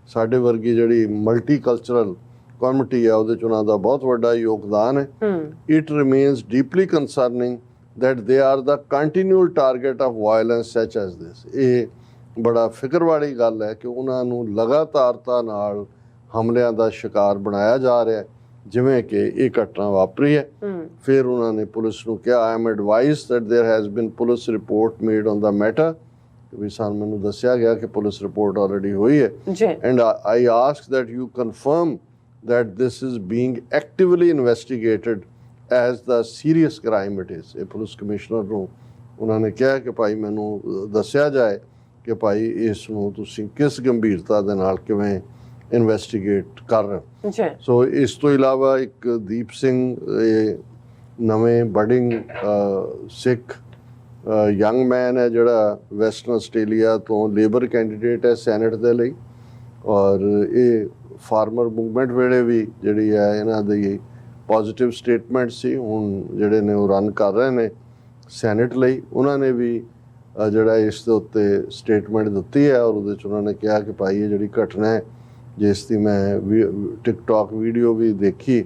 ਸਾਡੇ ਵਰਗੀ ਜਿਹੜੀ ਮਲਟੀਕਲਚਰਲ ਕਮਿਊਨਿਟੀ ਹੈ ਉਹਦੇ 'ਚ ਉਹਨਾਂ ਦਾ ਬਹੁਤ ਵੱਡਾ ਯੋਗਦਾਨ ਹੈ it remains deeply concerning that they are the continual target of violence such as this ਇਹ ਬੜਾ ਫਿਕਰ ਵਾਲੀ ਗੱਲ ਹੈ ਕਿ ਉਹਨਾਂ ਨੂੰ ਲਗਾਤਾਰਤਾ ਨਾਲ ਹਮਲਿਆਂ ਦਾ ਸ਼ਿਕਾਰ ਬਣਾਇਆ ਜਾ ਰਿਹਾ ਹੈ ਜਿਵੇਂ ਕਿ ਇਹ ਘਟਨਾ ਵਾਪਰੀ ਹੈ ਫਿਰ ਉਹਨਾਂ ਨੇ ਪੁਲਿਸ ਨੂੰ ਕਿਹਾ I am advised that there has been police report made on the matter ਵੀ ਸਾਨੂੰ ਮੈਨੂੰ ਦੱਸਿਆ ਗਿਆ ਕਿ ਪੁਲਿਸ ਰਿਪੋਰਟ ਆਲਰੇਡੀ ਹੋਈ ਹੈ and I ask that you confirm that this is being actively investigated as the serious crime it is ਇਹ police commissioner ਨੂੰ ਉਹਨਾਂ ਨੇ ਕਿਹਾ ਕਿ ਭਾਈ ਮੈਨੂੰ ਦੱਸਿਆ ਜਾਏ ਕਿ ਭਾਈ ਇਸ ਨੂੰ ਤੁਸੀਂ ਕਿਸ ਗੰਭੀਰਤਾ ਦੇ ਨਾਲ ਕਿਵੇਂ ਇਨਵੈਸਟੀਗੇਟ ਕਰ ਰਹੇ ਹੋ ਸੋ ਇਸ ਤੋਂ ਇਲਾਵਾ ਇੱਕ ਦੀਪ ਸਿੰਘ ਨਵੇਂ ਬਡਿੰਗ ਸਿੱਖ ਯੰਗ ਮੈਨ ਹੈ ਜਿਹੜਾ ਵੈਸਟਰਨ ਆਸਟ੍ਰੇਲੀਆ ਤੋਂ ਲੇਬਰ ਕੈਂਡੀਡੇਟ ਹੈ ਸੈਨੇਟ ਦੇ ਲਈ ਔਰ ਇਹ ਫਾਰਮਰ ਮੂਵਮੈਂਟ ਵੇਲੇ ਵੀ ਜਿਹੜੀ ਹੈ ਇਹਨਾਂ ਦੀ ਪੋਜ਼ਿਟਿਵ ਸਟੇਟਮੈਂਟ ਸੀ ਹੁਣ ਜਿਹੜੇ ਨੇ ਉਹ ਰਨ ਕਰ ਰਹੇ ਨੇ ਸੈਨੇਟ ਲਈ ਉਹਨਾਂ ਨੇ ਵੀ ਜਿਹੜਾ ਇਸ ਦੇ ਉੱਤੇ ਸਟੇਟਮੈਂਟ ਦਿੱਤੀ ਹੈ ਔਰ ਉਹਦੇ 'ਚ ਉਹਨਾਂ ਨੇ ਕਿਹਾ ਕਿ ਭਾਈ ਇਹ ਜਿਹੜੀ ਘਟਨਾ ਹੈ ਜਿਸ ਦੀ ਮੈਂ ਟਿਕਟੋਕ ਵੀਡੀਓ ਵੀ ਦੇਖੀ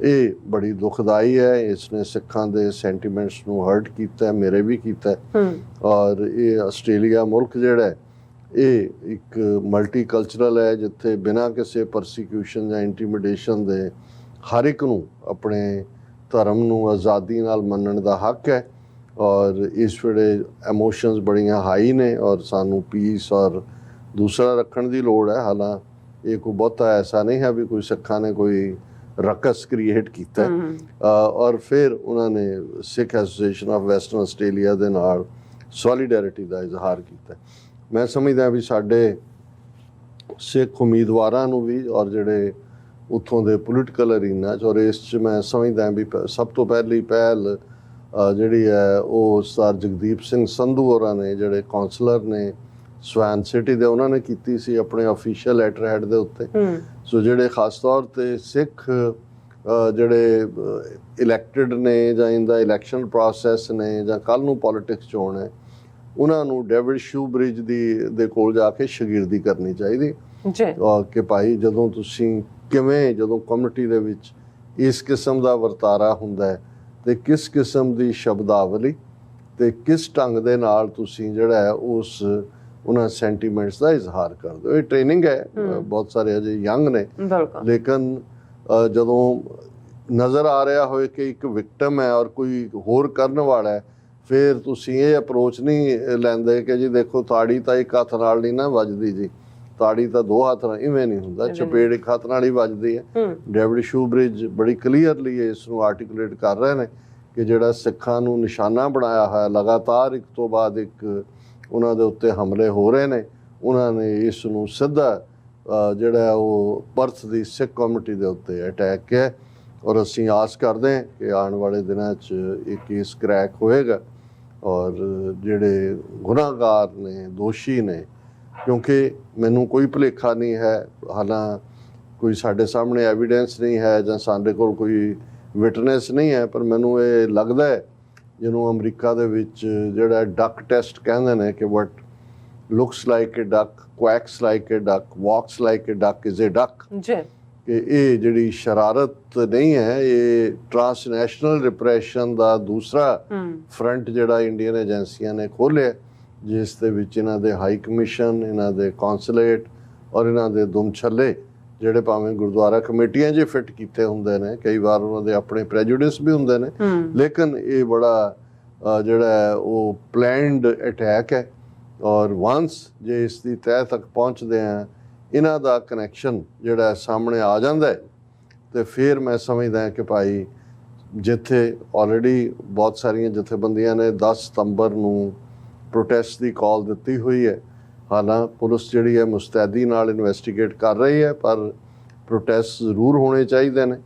ਇਹ ਬੜੀ ਦੁਖਦਾਈ ਹੈ ਇਸ ਨੇ ਸਿੱਖਾਂ ਦੇ ਸੈਂਟੀਮੈਂਟਸ ਨੂੰ ਹਰਟ ਕੀਤਾ ਹੈ ਮੇਰੇ ਵੀ ਕੀਤਾ ਔਰ ਇਹ ਆਸਟ੍ਰੇਲੀਆ ਮੁਲਕ ਜਿਹੜਾ ਹੈ ਇਹ ਇੱਕ ਮਲਟੀਕਲਚਰਲ ਹੈ ਜਿੱਥੇ ਬਿਨਾਂ ਕਿਸੇ ਪਰਸੀਕਿਊਸ਼ਨ ਜਾਂ ਇੰਟੀਮੀਡੇਸ਼ਨ ਦੇ ਹਰ ਇੱਕ ਨੂੰ ਆਪਣੇ ਧਰਮ ਨੂੰ ਆਜ਼ਾਦੀ ਨਾਲ ਮੰਨਣ ਦਾ ਹੱਕ ਹੈ ਔਰ ਇਸ ਵੇਲੇ ਐਮੋਸ਼ਨਸ ਬੜੀਆਂ ਹਾਈ ਨੇ ਔਰ ਸਾਨੂੰ ਪੀਸ ਔਰ ਦੂਸਰਾ ਰੱਖਣ ਦੀ ਲੋੜ ਹੈ ਹਾਲਾਂ ਇਹ ਕੋਈ ਬਹੁਤਾ ਐਸਾ ਨਹੀਂ ਹੈ ਵੀ ਕੋਈ ਸਿੱਖਾਂ ਨੇ ਕੋਈ ਰਕਸ ਕ੍ਰੀਏਟ ਕੀਤਾ ਔਰ ਫਿਰ ਉਹਨਾਂ ਨੇ ਸਿੱਖ ਐਸੋਸੀਏਸ਼ਨ ਆਫ ਵੈਸਟਰਨ ਆਸਟ੍ਰੇਲੀਆ ਦੇ ਨਾਲ ਸੋਲੀਡੈਰਿਟੀ ਦਾ ਇਜ਼ਹਾਰ ਕੀਤਾ ਮੈਂ ਸਮਝਦਾ ਵੀ ਸਾਡੇ ਸਿੱਖ ਉਮੀਦਵਾਰਾਂ ਨੂੰ ਵੀ ਔਰ ਜਿਹੜੇ ਉੱਥੋਂ ਦੇ ਪੋਲੀਟੀਕਲ ਅਰੀਨਾ 'ਚ ਔਰ ਇਸ 'ਚ ਮੈਂ ਸਮਝਦਾ ਵੀ ਸਭ ਤੋਂ ਪਹਿਲੀ ਪਹਿਲ ਜਿਹੜੀ ਹੈ ਉਹ ਸਰ ਜਗਦੀਪ ਸਿੰਘ ਸੰਧੂ ਹੋਰਾਂ ਨੇ ਜਿਹੜੇ ਕਾਉਂਸਲਰ ਨੇ ਸਵੈਨ ਸਿਟੀ ਦੇ ਉਹਨਾਂ ਨੇ ਕੀਤੀ ਸੀ ਆਪਣੇ ਅਫੀਸ਼ੀਅਲ ਲੈਟਰ ਹੈਡ ਦੇ ਉੱਤੇ ਸੋ ਜਿਹੜੇ ਖਾਸ ਤੌਰ ਤੇ ਸਿੱਖ ਜਿਹੜੇ ਇਲੈਕਟਡ ਨੇ ਜਾਂ ਇਨ ਦਾ ਇਲੈਕਸ਼ਨ ਪ੍ਰੋਸੈਸ ਨੇ ਜਾਂ ਕੱਲ੍ਹ ਨੂੰ ਪੋਲੀਟਿਕਸ 'ਚ ਆਉਣਾ ਉਹਨਾਂ ਨੂੰ ਡੇਵਿਡ ਸ਼ੂਬ੍ਰਿਜ ਦੇ ਕੋਲ ਜਾ ਕੇ ਸ਼ਾਗਿਰਦੀ ਕਰਨੀ ਚਾਹੀਦੀ ਕਿ ਭਾਈ ਜਦੋਂ ਤੁਸੀਂ ਕਿਵੇਂ ਜਦੋਂ ਕਮਿਊਨਿਟੀ ਦੇ ਵਿੱਚ ਇਸ ਕਿਸਮ ਦਾ ਵਰਤਾਰਾ ਹੁੰਦਾ ਹੈ ਤੇ ਕਿਸ ਕਿਸਮ ਦੀ ਸ਼ਬਦਾਵਲੀ ਤੇ ਕਿਸ ਢੰਗ ਦੇ ਨਾਲ ਤੁਸੀਂ ਜਿਹੜਾ ਹੈ ਉਸ ਉਹਨਾਂ ਸੈਂਟੀਮੈਂਟਸ ਦਾ ਇਜ਼ਹਾਰ ਕਰਦੇ ਹੋ ਇਹ ਟ੍ਰੇਨਿੰਗ ਹੈ ਬਹੁਤ ਸਾਰੇ ਅਜੇ ਯੰਗ ਨੇ ਲੇਕਿਨ ਜਦੋਂ ਨਜ਼ਰ ਆ ਰਿਹਾ ਹੋਏ ਕਿ ਇੱਕ ਵਿਕਟਮ ਹੈ ਔਰ ਕੋਈ ਹੋਰ ਕਰਨ ਵਾਲਾ ਹੈ ਫਿਰ ਤੁਸੀਂ ਇਹ ਅਪਰੋਚ ਨਹੀਂ ਲੈਂਦੇ ਕਿ ਜੀ ਦੇਖੋ ਤਾੜੀ ਤਾਂ ਇੱਕ ਹੱਥ ਨਾਲ ਨਹੀਂ ਨਾ ਵੱਜਦੀ ਜੀ ਤਾੜੀ ਤਾਂ ਦੋ ਹੱਥ ਨਾਲ ਇਵੇਂ ਨਹੀਂ ਹੁੰਦਾ, ਚਪੇੜ ਇੱਕ ਹੱਥ ਨਾਲ ਹੀ ਵੱਜਦੀ ਹੈ। ਡੇਵਿਡ ਸ਼ੂਬ੍ਰਿਜ ਬੜੀ ਕਲੀਅਰਲੀ ਇਸ ਨੂੰ ਆਰਟੀਕੂਲੇਟ ਕਰ ਰਹੇ ਨੇ ਕਿ ਜਿਹੜਾ ਸਿੱਖਾਂ ਨੂੰ ਨਿਸ਼ਾਨਾ ਬਣਾਇਆ ਹੋਇਆ, ਲਗਾਤਾਰ ਇੱਕ ਤੋਂ ਬਾਅਦ ਇੱਕ ਉਹਨਾਂ ਦੇ ਉੱਤੇ ਹਮਲੇ ਹੋ ਰਹੇ ਨੇ, ਉਹਨਾਂ ਨੇ ਇਸ ਨੂੰ ਸਿੱਧਾ ਜਿਹੜਾ ਉਹ ਪਰਥ ਦੀ ਸਿੱਖ ਕਮਿਊਨਿਟੀ ਦੇ ਉੱਤੇ ਅਟੈਕ ਹੈ। ਔਰ ਅਸੀਂ ਆਸ ਕਰਦੇ ਹਾਂ ਕਿ ਆਉਣ ਵਾਲੇ ਦਿਨਾਂ 'ਚ ਇਹ ਕੇਸ ਕਰੈਕ ਹੋਏਗਾ ਔਰ ਜਿਹੜੇ ਗੁਨਾਹਗਾਰ ਨੇ, ਦੋਸ਼ੀ ਨੇ, ਕਿਉਂਕਿ ਮੈਨੂੰ ਕੋਈ ਭੁਲੇਖਾ ਨਹੀਂ ਹੈ, ਹਾਲਾਂ ਕੋਈ ਸਾਡੇ ਸਾਹਮਣੇ ਐਵੀਡੈਂਸ ਨਹੀਂ ਹੈ ਜਾਂ ਸਾਡੇ ਕੋਲ ਕੋਈ ਵਿਟਨੈਸ ਨਹੀਂ ਹੈ, ਪਰ ਮੈਨੂੰ ਇਹ ਲੱਗਦਾ ਹੈ ਜਿਹਨੂੰ ਅਮਰੀਕਾ ਦੇ ਵਿੱਚ ਜਿਹੜਾ ਡਕ ਟੈਸਟ ਕਹਿੰਦੇ ਨੇ ਕਿ what looks like a duck, quacks like a duck, walks like a duck is a duck, ਜੀ, ਕਿ ਇਹ ਜਿਹੜੀ ਸ਼ਰਾਰਤ ਨਹੀਂ ਹੈ, ਇਹ ਟ੍ਰਾਂਸਨੈਸ਼ਨਲ ਰਿਪਰੈਸ਼ਨ ਦਾ ਦੂਸਰਾ ਫਰੰਟ ਜਿਹੜਾ ਇੰਡੀਅਨ ਏਜੰਸੀਆਂ ਨੇ ਖੋਲ੍ਹਿਆ, ਜਿਸ ਦੇ ਵਿੱਚ ਇਹਨਾਂ ਦੇ ਹਾਈ ਕਮਿਸ਼ਨ, ਇਹਨਾਂ ਦੇ ਕੌਂਸੂਲੇਟ ਔਰ ਇਹਨਾਂ ਦੇ ਦੁਮਛੱਲੇ ਜਿਹੜੇ ਭਾਵੇਂ ਗੁਰਦੁਆਰਾ ਕਮੇਟੀਆਂ 'ਚ ਫਿੱਟ ਕੀਤੇ ਹੁੰਦੇ ਨੇ, ਕਈ ਵਾਰ ਉਹਨਾਂ ਦੇ ਆਪਣੇ ਪ੍ਰੈਜੂਡਿਸ ਵੀ ਹੁੰਦੇ ਨੇ, ਲੇਕਿਨ ਇਹ ਬੜਾ ਜਿਹੜਾ ਉਹ ਪਲੈਨਡ ਅਟੈਕ ਹੈ। ਔਰ ਵਾਂਸ ਜੇ ਇਸ ਦੀ ਤਹਿ ਤੱਕ ਪਹੁੰਚਦੇ ਆ, ਇਹਨਾਂ ਦਾ ਕਨੈਕਸ਼ਨ ਜਿਹੜਾ ਸਾਹਮਣੇ ਆ ਜਾਂਦਾ ਹੈ, ਤੇ ਫਿਰ ਮੈਂ ਸਮਝਦਾ ਕਿ ਭਾਈ ਜਿੱਥੇ ਆਲਰੇਡੀ ਬਹੁਤ ਸਾਰੀਆਂ ਜਥੇਬੰਦੀਆਂ ਨੇ 10 ਸਤੰਬਰ ਨੂੰ ਪ੍ਰੋਟੈਸਟ ਦੀ ਕਾਲ ਦਿੱਤੀ ਹੋਈ ਹੈ, ਹਾਲਾਂ ਪੁਲਿਸ ਜਿਹੜੀ ਹੈ ਮੁਸਤੈਦੀ ਨਾਲ ਇਨਵੈਸਟੀਗੇਟ ਕਰ ਰਹੀ ਹੈ, ਪਰ ਪ੍ਰੋਟੈਸਟ ਜ਼ਰੂਰ ਹੋਣੇ ਚਾਹੀਦੇ ਨੇ,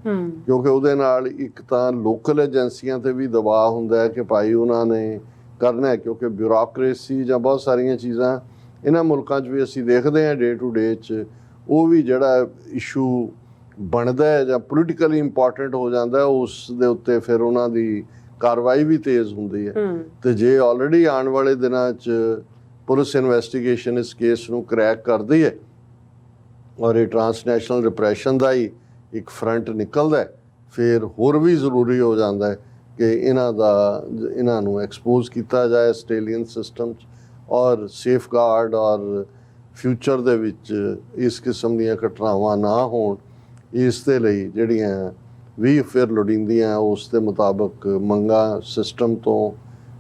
ਕਿਉਂਕਿ ਉਹਦੇ ਨਾਲ ਇੱਕ ਤਾਂ ਲੋਕਲ ਏਜੰਸੀਆਂ ਤੇ ਵੀ ਦਬਾਅ ਹੁੰਦਾ ਹੈ ਕਿ ਭਾਈ ਉਹਨਾਂ ਨੇ ਕਰਨਾ ਹੈ, ਕਿਉਂਕਿ ਬਿਊਰੋਕਰੇਸੀ ਜਾਂ ਬਹੁਤ ਸਾਰੀਆਂ ਚੀਜ਼ਾਂ ਇਹਨਾਂ ਮੁਲਕਾਂ 'ਚ ਵੀ ਅਸੀਂ ਦੇਖਦੇ ਹਾਂ ਡੇ ਟੂ ਡੇ 'ਚ, ਉਹ ਵੀ ਜਿਹੜਾ ਇਸ਼ੂ ਬਣਦਾ ਹੈ ਜਾਂ ਪੋਲੀਟੀਕਲੀ ਇੰਪੋਰਟੈਂਟ ਹੋ ਜਾਂਦਾ ਹੈ, ਉਸ ਦੇ ਉੱਤੇ ਫਿਰ ਉਹਨਾਂ ਦੀ ਕਾਰਵਾਈ ਵੀ ਤੇਜ਼ ਹੁੰਦੀ ਹੈ। ਤੇ ਜੇ ਆਲਰੇਡੀ ਆਉਣ ਵਾਲੇ ਦਿਨਾਂ 'ਚ ਪੁਲਿਸ ਇਨਵੈਸਟੀਗੇਸ਼ਨ ਇਸ ਕੇਸ ਨੂੰ ਕਰੈਕ ਕਰਦੀ ਹੈ ਔਰ ਇਹ ਟ੍ਰਾਂਸਨੈਸ਼ਨਲ ਰਿਪਰੈਸ਼ਨ ਦਾ ਹੀ ਇੱਕ ਫਰੰਟ ਨਿਕਲਦਾ ਹੈ, ਫਿਰ ਹੋਰ ਵੀ ਜ਼ਰੂਰੀ ਹੋ ਜਾਂਦਾ ਹੈ ਕਿ ਇਹਨਾਂ ਨੂੰ ਐਕਸਪੋਜ਼ ਕੀਤਾ ਜਾਏ ਆਸਟ੍ਰੇਲੀਅਨ ਸਿਸਟਮ 'ਚ, ਔਰ ਸੇਫਗਾਰਡ ਔਰ ਫਿਊਚਰ ਦੇ ਵਿੱਚ ਇਸ ਕਿਸਮ ਦੀਆਂ ਘਟਨਾਵਾਂ ਨਾ ਹੋਣ, ਇਸ ਦੇ ਲਈ ਜਿਹੜੀਆਂ ਵੀ ਫਿਰ ਲੋੜੀਂਦੀਆਂ ਉਸ ਦੇ ਮੁਤਾਬਕ ਮੰਗਾਂ ਸਿਸਟਮ ਤੋਂ,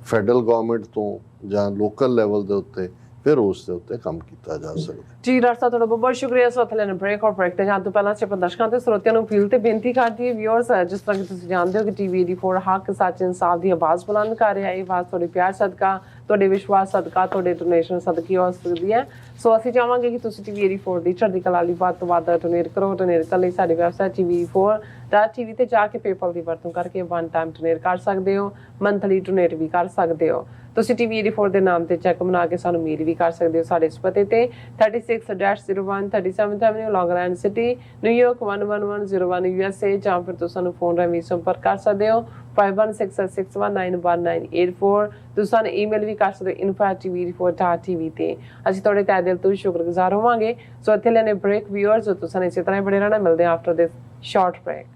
ਫੈਡਰਲ ਗਵਰਨਮੈਂਟ ਤੋਂ ਜਾਂ ਲੋਕਲ ਲੈਵਲ ਦੇ ਉੱਤੇ, ਫਿਰ ਉਸ ਦੇ ਉੱਤੇ ਕੰਮ ਕੀਤਾ ਜਾ ਸਕਦਾ। ਜੀ ਡਾਕਟਰ ਸਾਹਿਬ, ਤੁਹਾਡਾ ਬਹੁਤ ਸ਼ੁਕਰੀਆ। ਸੋ ਇੱਥੇ ਲੈਣ ਬ੍ਰੇਕ ਔਰ ਬ੍ਰੇਕ ਤੇ ਜਾਣ ਤੋਂ ਪਹਿਲਾਂ ਅਸੀਂ ਦਰਸ਼ਕਾਂ ਤੇ ਸਰੋਤਿਆਂ ਨੂੰ ਅਪੀਲ ਤੇ ਬੇਨਤੀ ਕਰਦੀ ਹੈ, ਵਿਊਅਰਸ, ਜਿਸ ਤਰ੍ਹਾਂ ਕਿ ਤੁਸੀਂ ਜਾਣਦੇ ਹੋ ਕਿ TV 84 ਹੱਕ, ਸੱਚ, ਇਨਸਾਫ ਦੀ ਆਵਾਜ਼ ਬੁਲੰਦ ਕਰ ਰਿਹਾ ਹੈ। ਇਹ ਆਵਾਜ਼ ਤੁਹਾਡੇ ਪਿਆਰ ਸਦਕਾ, ਤੁਹਾਡੇ ਵਿਸ਼ਵਾਸ ਸਦਕਾ, ਤੁਹਾਡੇ ਡੋਨੇਸ਼ਨ ਸਦਕੇ ਹੋ ਸਕਦੀ ਹੈ। ਸੋ ਅਸੀਂ ਚਾਹਾਂਗੇ ਕਿ ਤੁਸੀਂ TV 84 ਦੀ ਚੜ੍ਹਦੀ ਕਲਾ ਲਈ ਵੱਧ ਤੋਂ ਵੱਧ ਡੋਨੇਟ ਕਰੋ। ਡੋਨੇਟ ਕਰਨ ਲਈ ਸਾਡੀ ਵੈਬਸਾਈਟ TV84.tv ਤੇ ਜਾ ਕੇ ਪੇਪਲ ਦੀ ਵਰਤੋਂ ਕਰਕੇ ਵਨ ਟਾਈਮ ਡੋਨੇਟ ਕਰ ਸਕਦੇ ਹੋ, ਮੰਥਲੀ ਡੋਨੇਟ ਵੀ ਕਰ ਸਕਦੇ ਹੋ। ਤੁਸੀਂ TV 84 ਦੇ ਨਾਮ ਤੇ ਚੈੱਕ ਬਣਾ ਕੇ ਸਾਨੂੰ ਮੇਲ ਵੀ ਕਰ ਸਕਦੇ ਹੋ ਸਾਡੇ ਇਸ ਪਤੇ ਤੇ 36-01 37th Avenue, Long Island City, New York 11101 USA, ਜਾਂ ਫਿਰ ਤੁਸੀਂ ਸਾਨੂੰ ਫੋਨ ਰਾਹੀਂ ਸੰਪਰਕ ਕਰ ਸਕਦੇ ਹੋ 5166191984। ਤੁਸੀਂ ਸਾਨੂੰ ਈਮੇਲ ਵੀ ਕਰ ਸਕਦੇ ਹੋ info@tv84.tv ਤੇ। ਅਸੀਂ ਤੁਹਾਡੇ ਤਹਿ ਦਿਲ ਤੋਂ ਸ਼ੁਕਰਗੁਜ਼ਾਰ ਹੋਵਾਂਗੇ। ਸੋ ਇੱਥੇ ਲੈਣੇ ਬ੍ਰੇਕ, ਵਿਊਅਰਸ, ਤੁਸੀਂ ਇਸੇ ਤਰ੍ਹਾਂ ਹੀ ਬਣੇ ਰਹਿਣਾ। ਮਿਲਦੇ ਹਾਂ ਆਫਟਰ ਦਿਸ ਸ਼ਾਰਟ ਬ੍ਰੇਕ।